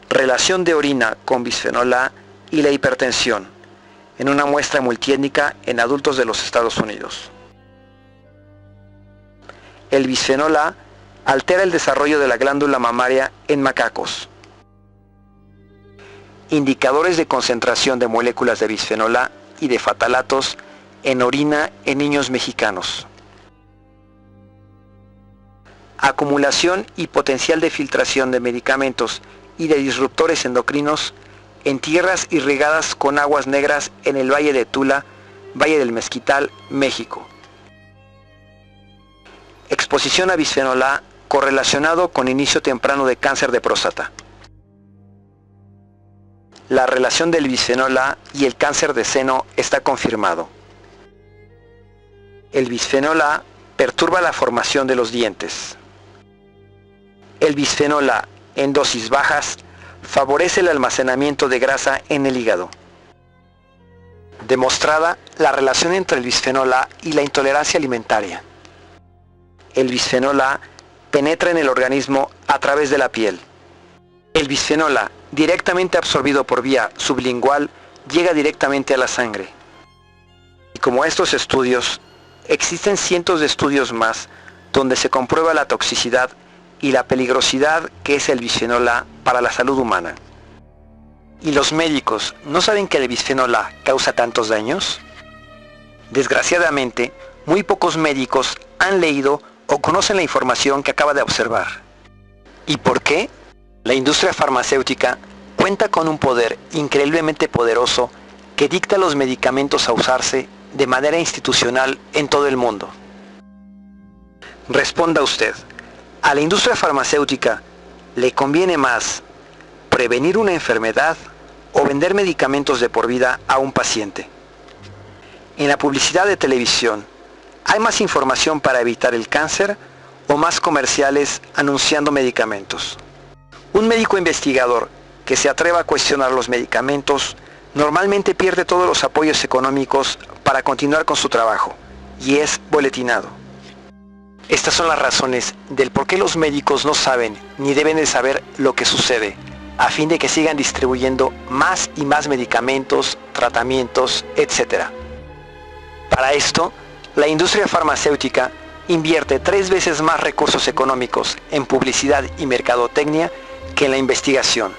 Relación de orina con bisfenol A y la hipertensión en una muestra multiétnica en adultos de los Estados Unidos. El bisfenol A altera el desarrollo de la glándula mamaria en macacos. Indicadores de concentración de moléculas de bisfenol A y de fatalatos en orina en niños mexicanos. Acumulación y potencial de filtración de medicamentos y de disruptores endocrinos en tierras irrigadas con aguas negras en el Valle de Tula, Valle del Mezquital, México. Exposición a bisfenol A correlacionado con inicio temprano de cáncer de próstata. La relación del bisfenol A y el cáncer de seno está confirmado. El bisfenol A perturba la formación de los dientes. El bisfenol A en dosis bajas favorece el almacenamiento de grasa en el hígado. Demostrada la relación entre el bisfenol A y la intolerancia alimentaria. El bisfenol A penetra en el organismo a través de la piel. El bisfenol A, directamente absorbido por vía sublingual, llega directamente a la sangre. Y como estos estudios, existen cientos de estudios más donde se comprueba la toxicidad y la peligrosidad que es el bisfenol A para la salud humana. ¿Y los médicos no saben que el bisfenol A causa tantos daños? Desgraciadamente, muy pocos médicos han leído o conocen la información que acaba de observar. ¿Y por qué? La industria farmacéutica cuenta con un poder increíblemente poderoso que dicta los medicamentos a usarse de manera institucional en todo el mundo. Responda usted, ¿a la industria farmacéutica le conviene más prevenir una enfermedad o vender medicamentos de por vida a un paciente? En la publicidad de televisión, ¿hay más información para evitar el cáncer o más comerciales anunciando medicamentos? Un médico investigador que se atreva a cuestionar los medicamentos normalmente pierde todos los apoyos económicos para continuar con su trabajo y es boletinado. Estas son las razones del por qué los médicos no saben ni deben de saber lo que sucede, a fin de que sigan distribuyendo más y más medicamentos, tratamientos, etc. Para esto, la industria farmacéutica invierte 3 veces más recursos económicos en publicidad y mercadotecnia que en la investigación.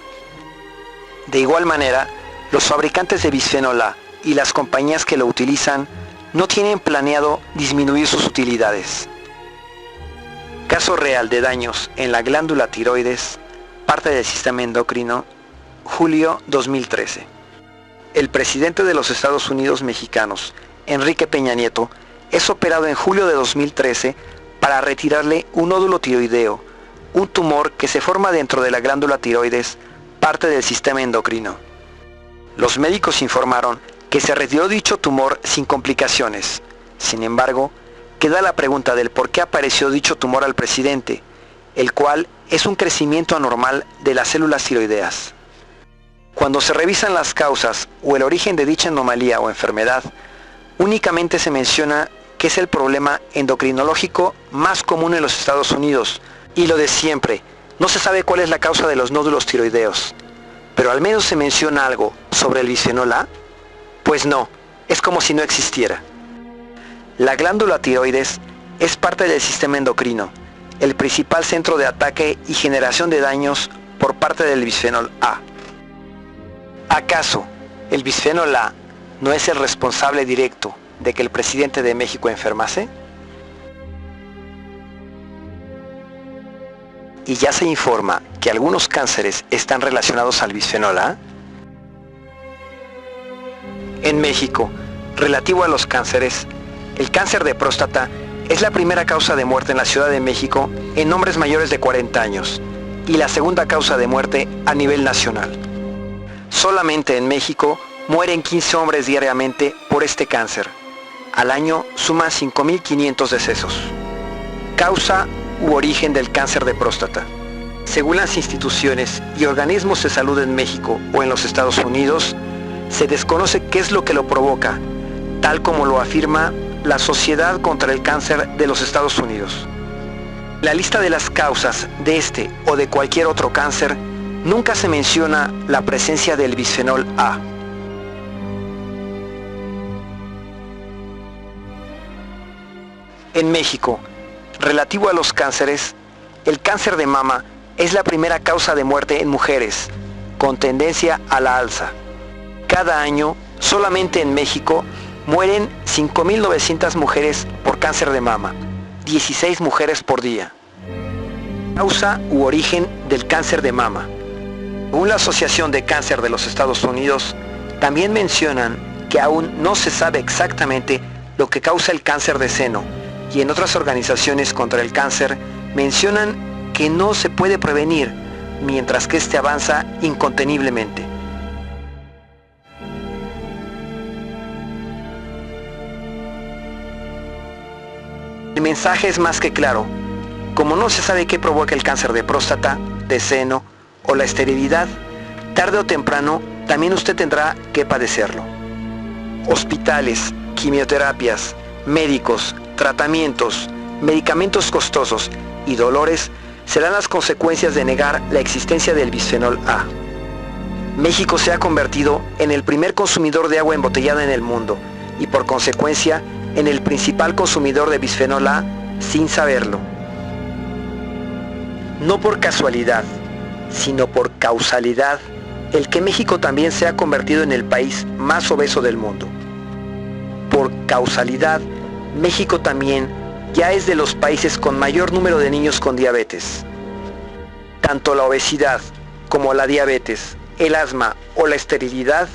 De igual manera, los fabricantes de bisfenol A y las compañías que lo utilizan no tienen planeado disminuir sus utilidades. Caso real de daños en la glándula tiroides, parte del sistema endocrino, julio 2013. El presidente de los Estados Unidos mexicanos, Enrique Peña Nieto, es operado en julio de 2013 para retirarle un nódulo tiroideo, un tumor que se forma dentro de la glándula tiroides, parte del sistema endocrino. Los médicos informaron que se retiró dicho tumor sin complicaciones. Sin embargo, queda la pregunta del por qué apareció dicho tumor al presidente, el cual es un crecimiento anormal de las células tiroideas. Cuando se revisan las causas o el origen de dicha anomalía o enfermedad, únicamente se menciona que es el problema endocrinológico más común en los Estados Unidos, y lo de siempre, no se sabe cuál es la causa de los nódulos tiroideos. Pero al menos se menciona algo sobre el bisfenol A. Pues no, es como si no existiera. La glándula tiroides es parte del sistema endocrino, el principal centro de ataque y generación de daños por parte del bisfenol A. ¿Acaso el bisfenol A no es el responsable directo de que el presidente de México enfermase? Y ya se informa que algunos cánceres están relacionados al bisfenol A. En México, relativo a los cánceres, el cáncer de próstata es la primera causa de muerte en la Ciudad de México en hombres mayores de 40 años y la segunda causa de muerte a nivel nacional. Solamente en México mueren 15 hombres diariamente por este cáncer. Al año suman 5.500 decesos. Causa u origen del cáncer de próstata. Según las instituciones y organismos de salud en México o en los Estados Unidos, se desconoce qué es lo que lo provoca, tal como lo afirma la Sociedad contra el Cáncer de los Estados Unidos. La lista de las causas de este o de cualquier otro cáncer nunca se menciona la presencia del bisfenol A. En México, relativo a los cánceres, el cáncer de mama es la primera causa de muerte en mujeres, con tendencia a la alza. Cada año, solamente en México, mueren 5.900 mujeres por cáncer de mama, 16 mujeres por día. Causa u origen del cáncer de mama. Según la Asociación de Cáncer de los Estados Unidos, también mencionan que aún no se sabe exactamente lo que causa el cáncer de seno, y en otras organizaciones contra el cáncer mencionan que no se puede prevenir, mientras que este avanza inconteniblemente. El mensaje es más que claro. Como no se sabe qué provoca el cáncer de próstata, de seno o la esterilidad, tarde o temprano también usted tendrá que padecerlo. Hospitales, quimioterapias, médicos, tratamientos, medicamentos costosos y dolores serán las consecuencias de negar la existencia del bisfenol A. México se ha convertido en el primer consumidor de agua embotellada en el mundo y por consecuencia en el principal consumidor de bisfenol A sin saberlo. no por casualidad, sino por causalidad, el que México también se ha convertido en el país más obeso del mundo. Por causalidad, México también ya es de los países con mayor número de niños con diabetes. Tanto la obesidad como la diabetes, el asma o la esterilidad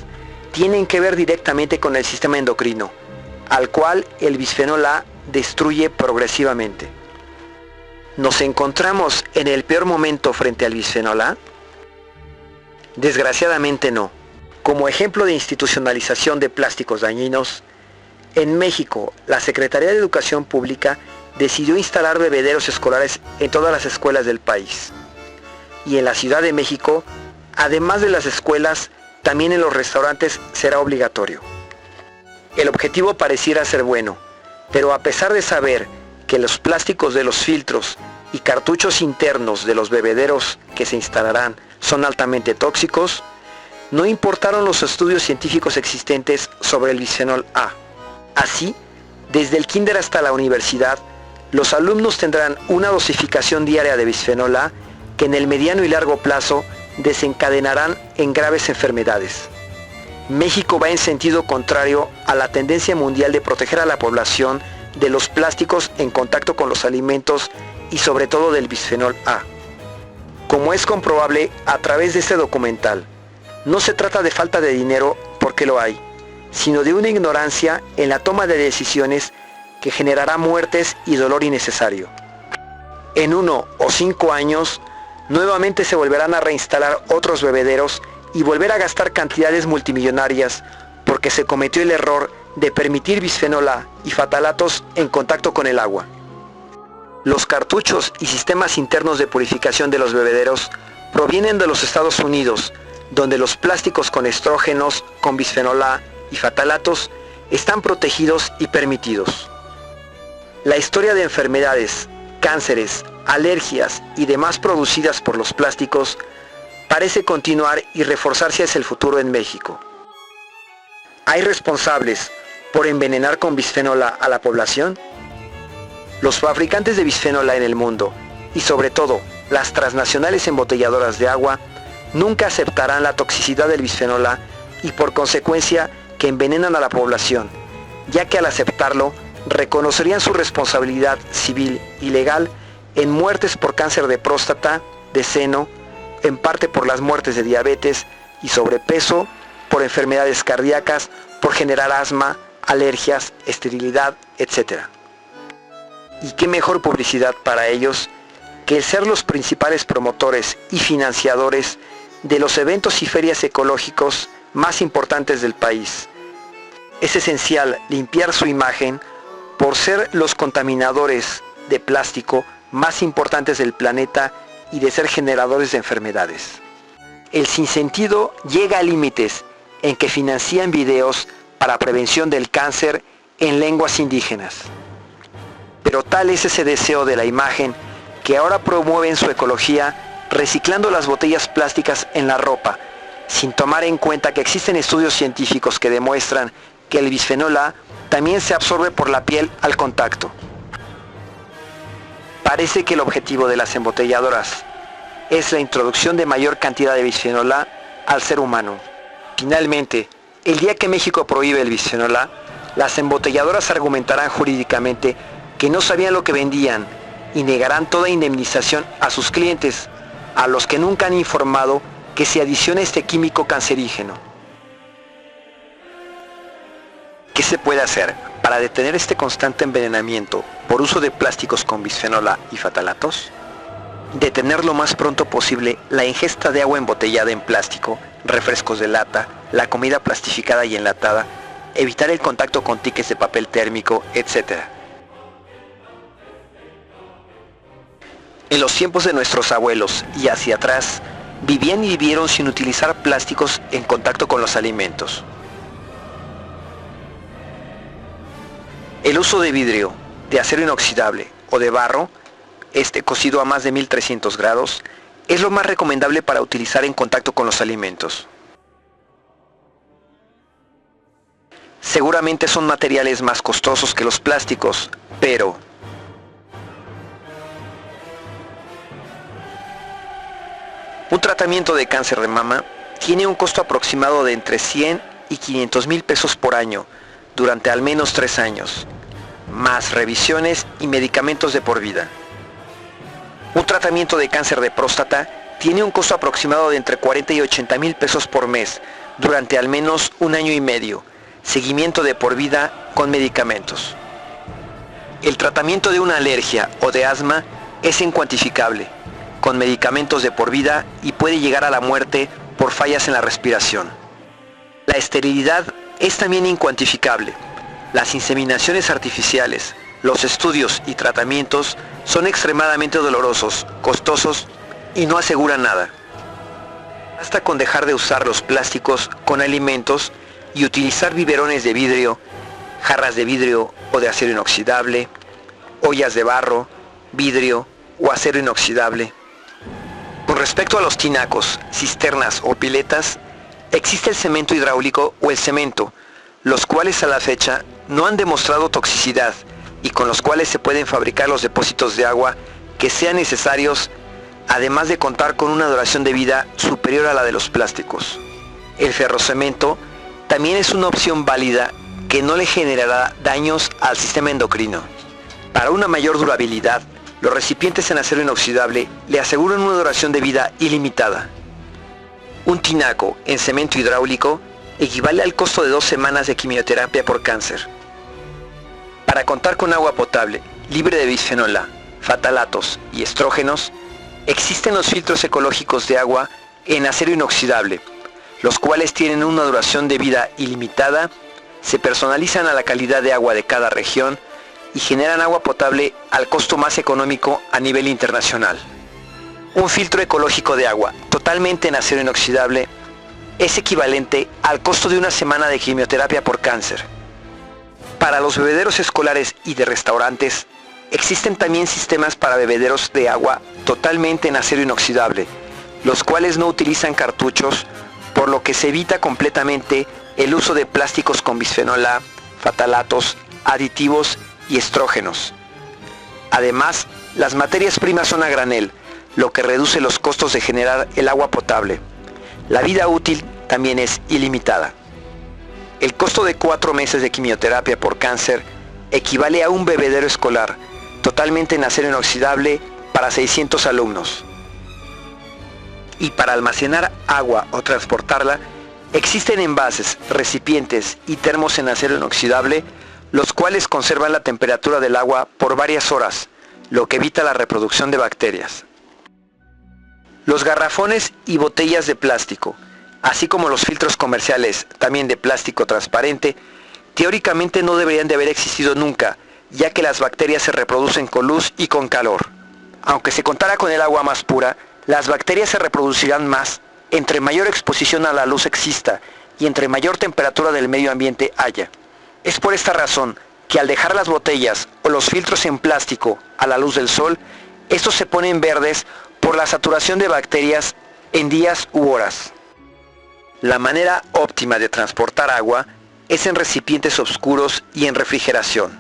tienen que ver directamente con el sistema endocrino, al cual el bisfenol A destruye progresivamente. ¿Nos encontramos en el peor momento frente al bisfenol A? Desgraciadamente no. Como ejemplo de institucionalización de plásticos dañinos, en México, la Secretaría de Educación Pública decidió instalar bebederos escolares en todas las escuelas del país. Y en la Ciudad de México, además de las escuelas, también en los restaurantes será obligatorio. El objetivo pareciera ser bueno, pero a pesar de saber que los plásticos de los filtros y cartuchos internos de los bebederos que se instalarán son altamente tóxicos, no importaron los estudios científicos existentes sobre el bisfenol A. Así, desde el kinder hasta la universidad, los alumnos tendrán una dosificación diaria de bisfenol A que en el mediano y largo plazo desencadenarán en graves enfermedades. México va en sentido contrario a la tendencia mundial de proteger a la población de los plásticos en contacto con los alimentos y sobre todo del bisfenol A. Como es comprobable a través de este documental, no se trata de falta de dinero porque lo hay, sino de una ignorancia en la toma de decisiones que generará muertes y dolor innecesario. En 1 o 5 años, nuevamente se volverán a reinstalar otros bebederos y volver a gastar cantidades multimillonarias porque se cometió el error de permitir bisfenol A y fatalatos en contacto con el agua. Los cartuchos y sistemas internos de purificación de los bebederos provienen de los Estados Unidos, donde los plásticos con estrógenos, con bisfenol A y fatalatos están protegidos y permitidos. La historia de enfermedades, cánceres, alergias y demás producidas por los plásticos parece continuar y reforzarse hacia el futuro en México. ¿Hay responsables por envenenar con bisfenol A a la población? Los fabricantes de bisfenol A en el mundo, y sobre todo las transnacionales embotelladoras de agua, nunca aceptarán la toxicidad del bisfenol A y por consecuencia que envenenan a la población, ya que al aceptarlo reconocerían su responsabilidad civil y legal en muertes por cáncer de próstata, de seno, en parte por las muertes de diabetes y sobrepeso, por enfermedades cardíacas, por generar asma, alergias, esterilidad, etc. ¿Y qué mejor publicidad para ellos que el ser los principales promotores y financiadores de los eventos y ferias ecológicos más importantes del país? Es esencial limpiar su imagen por ser los contaminadores de plástico más importantes del planeta y de ser generadores de enfermedades. El sinsentido llega a límites en que financian videos para prevención del cáncer en lenguas indígenas. Pero tal es ese deseo de la imagen que ahora promueven su ecología reciclando las botellas plásticas en la ropa, sin tomar en cuenta que existen estudios científicos que demuestran que el bisfenol A también se absorbe por la piel al contacto. Parece que el objetivo de las embotelladoras es la introducción de mayor cantidad de bisfenol A al ser humano. Finalmente, el día que México prohíbe el bisfenol A, las embotelladoras argumentarán jurídicamente que no sabían lo que vendían y negarán toda indemnización a sus clientes, a los que nunca han informado que se adiciona este químico cancerígeno. ¿Qué se puede hacer para detener este constante envenenamiento por uso de plásticos con bisfenol A y fatalatos? Detener lo más pronto posible la ingesta de agua embotellada en plástico, refrescos de lata, la comida plastificada y enlatada, evitar el contacto con tickets de papel térmico, etc. En los tiempos de nuestros abuelos y hacia atrás, vivían y vivieron sin utilizar plásticos en contacto con los alimentos. El uso de vidrio, de acero inoxidable o de barro, cocido a más de 1300 grados, es lo más recomendable para utilizar en contacto con los alimentos. Seguramente son materiales más costosos que los plásticos, pero Un tratamiento de cáncer de mama tiene un costo aproximado de entre 100 y 500 mil pesos por año durante al menos 3 años, más revisiones y medicamentos de por vida. Un tratamiento de cáncer de próstata tiene un costo aproximado de entre 40 y 80 mil pesos por mes durante al menos 1 año y medio, seguimiento de por vida con medicamentos. El tratamiento de una alergia o de asma es incuantificable, con medicamentos de por vida y puede llegar a la muerte por fallas en la respiración. La esterilidad es también incuantificable. Las inseminaciones artificiales, los estudios y tratamientos son extremadamente dolorosos, costosos y no aseguran nada. Basta con dejar de usar los plásticos con alimentos y utilizar biberones de vidrio, jarras de vidrio o de acero inoxidable, ollas de barro, vidrio o acero inoxidable. Con respecto a los tinacos, cisternas o piletas, existe el cemento hidráulico o el cemento, los cuales a la fecha no han demostrado toxicidad y con los cuales se pueden fabricar los depósitos de agua que sean necesarios, además de contar con una duración de vida superior a la de los plásticos. El ferrocemento también es una opción válida que no le generará daños al sistema endocrino. Para una mayor durabilidad, los recipientes en acero inoxidable le aseguran una duración de vida ilimitada. Un tinaco en cemento hidráulico equivale al costo de 2 semanas de quimioterapia por cáncer. Para contar con agua potable, libre de bisfenol A, fatalatos y estrógenos, existen los filtros ecológicos de agua en acero inoxidable, los cuales tienen una duración de vida ilimitada, se personalizan a la calidad de agua de cada región y generan agua potable al costo más económico a nivel internacional. Un filtro ecológico de agua totalmente en acero inoxidable es equivalente al costo de 1 semana de quimioterapia por cáncer. Para los bebederos escolares y de restaurantes, existen también sistemas para bebederos de agua totalmente en acero inoxidable, los cuales no utilizan cartuchos, por lo que se evita completamente el uso de plásticos con bisfenol A, fatalatos, aditivos y estrógenos. Además, las materias primas son a granel, lo que reduce los costos de generar el agua potable. La vida útil también es ilimitada. El costo de 4 meses de quimioterapia por cáncer equivale a un bebedero escolar, totalmente en acero inoxidable para 600 alumnos. Y para almacenar agua o transportarla, existen envases, recipientes y termos en acero inoxidable, los cuales conservan la temperatura del agua por varias horas, lo que evita la reproducción de bacterias. Los garrafones y botellas de plástico, así como los filtros comerciales, también de plástico transparente, teóricamente no deberían de haber existido nunca, ya que las bacterias se reproducen con luz y con calor. Aunque se contara con el agua más pura, las bacterias se reproducirán más entre mayor exposición a la luz exista y entre mayor temperatura del medio ambiente haya. Es por esta razón que al dejar las botellas o los filtros en plástico a la luz del sol, estos se ponen verdes por la saturación de bacterias en días u horas. La manera óptima de transportar agua es en recipientes oscuros y en refrigeración.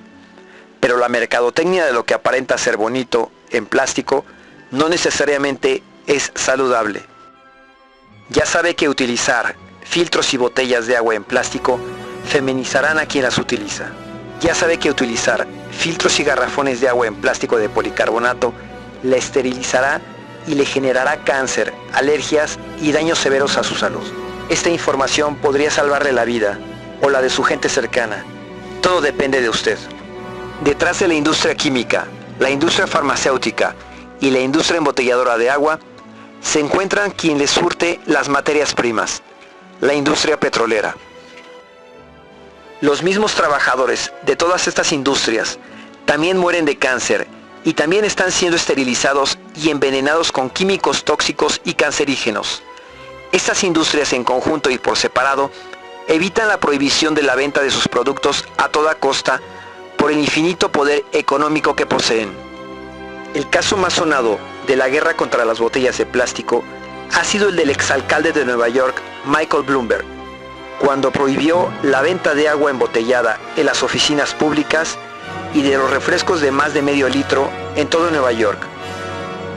Pero la mercadotecnia de lo que aparenta ser bonito en plástico no necesariamente es saludable. Ya sabe que utilizar filtros y botellas de agua en plástico feminizarán a quien las utiliza. Ya sabe que utilizar filtros y garrafones de agua en plástico de policarbonato la esterilizará y le generará cáncer, alergias y daños severos a su salud. Esta información podría salvarle la vida o la de su gente cercana. Todo depende de usted. Detrás de la industria química, la industria farmacéutica y la industria embotelladora de agua, se encuentran quien les surte las materias primas, la industria petrolera. Los mismos trabajadores de todas estas industrias también mueren de cáncer y también están siendo esterilizados y envenenados con químicos tóxicos y cancerígenos. Estas industrias en conjunto y por separado evitan la prohibición de la venta de sus productos a toda costa por el infinito poder económico que poseen. El caso más sonado de la guerra contra las botellas de plástico ha sido el del exalcalde de Nueva York, Michael Bloomberg, cuando prohibió la venta de agua embotellada en las oficinas públicas y de los refrescos de más de medio litro en todo Nueva York.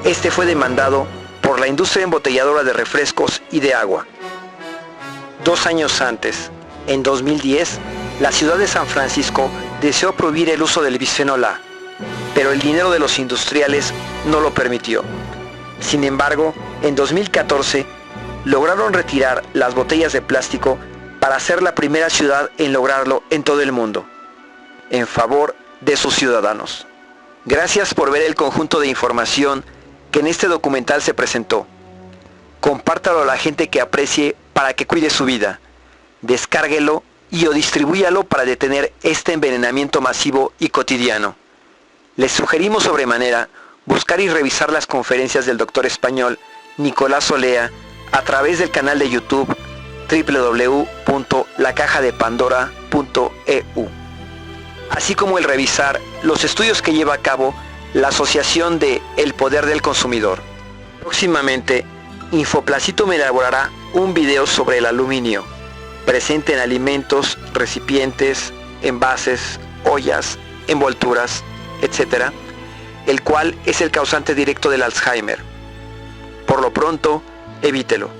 Este fue demandado por por la industria embotelladora de refrescos y de agua. 2 años antes, en 2010, la ciudad de San Francisco deseó prohibir el uso del bisfenol A, pero el dinero de los industriales no lo permitió. Sin embargo, en 2014, lograron retirar las botellas de plástico para ser la primera ciudad en lograrlo en todo el mundo, en favor de sus ciudadanos. Gracias por ver el conjunto de información que en este documental se presentó. Compártalo a la gente que aprecie para que cuide su vida. Descárguelo y o distribúyalo para detener este envenenamiento masivo y cotidiano. Les sugerimos sobremanera buscar y revisar las conferencias del doctor español Nicolás Olea a través del canal de YouTube www.lacajadepandora.eu, así como el revisar los estudios que lleva a cabo la Asociación de El Poder del Consumidor. Próximamente, Infoplacito me elaborará un video sobre el aluminio, presente en alimentos, recipientes, envases, ollas, envolturas, etc., el cual es el causante directo del Alzheimer. Por lo pronto, evítelo.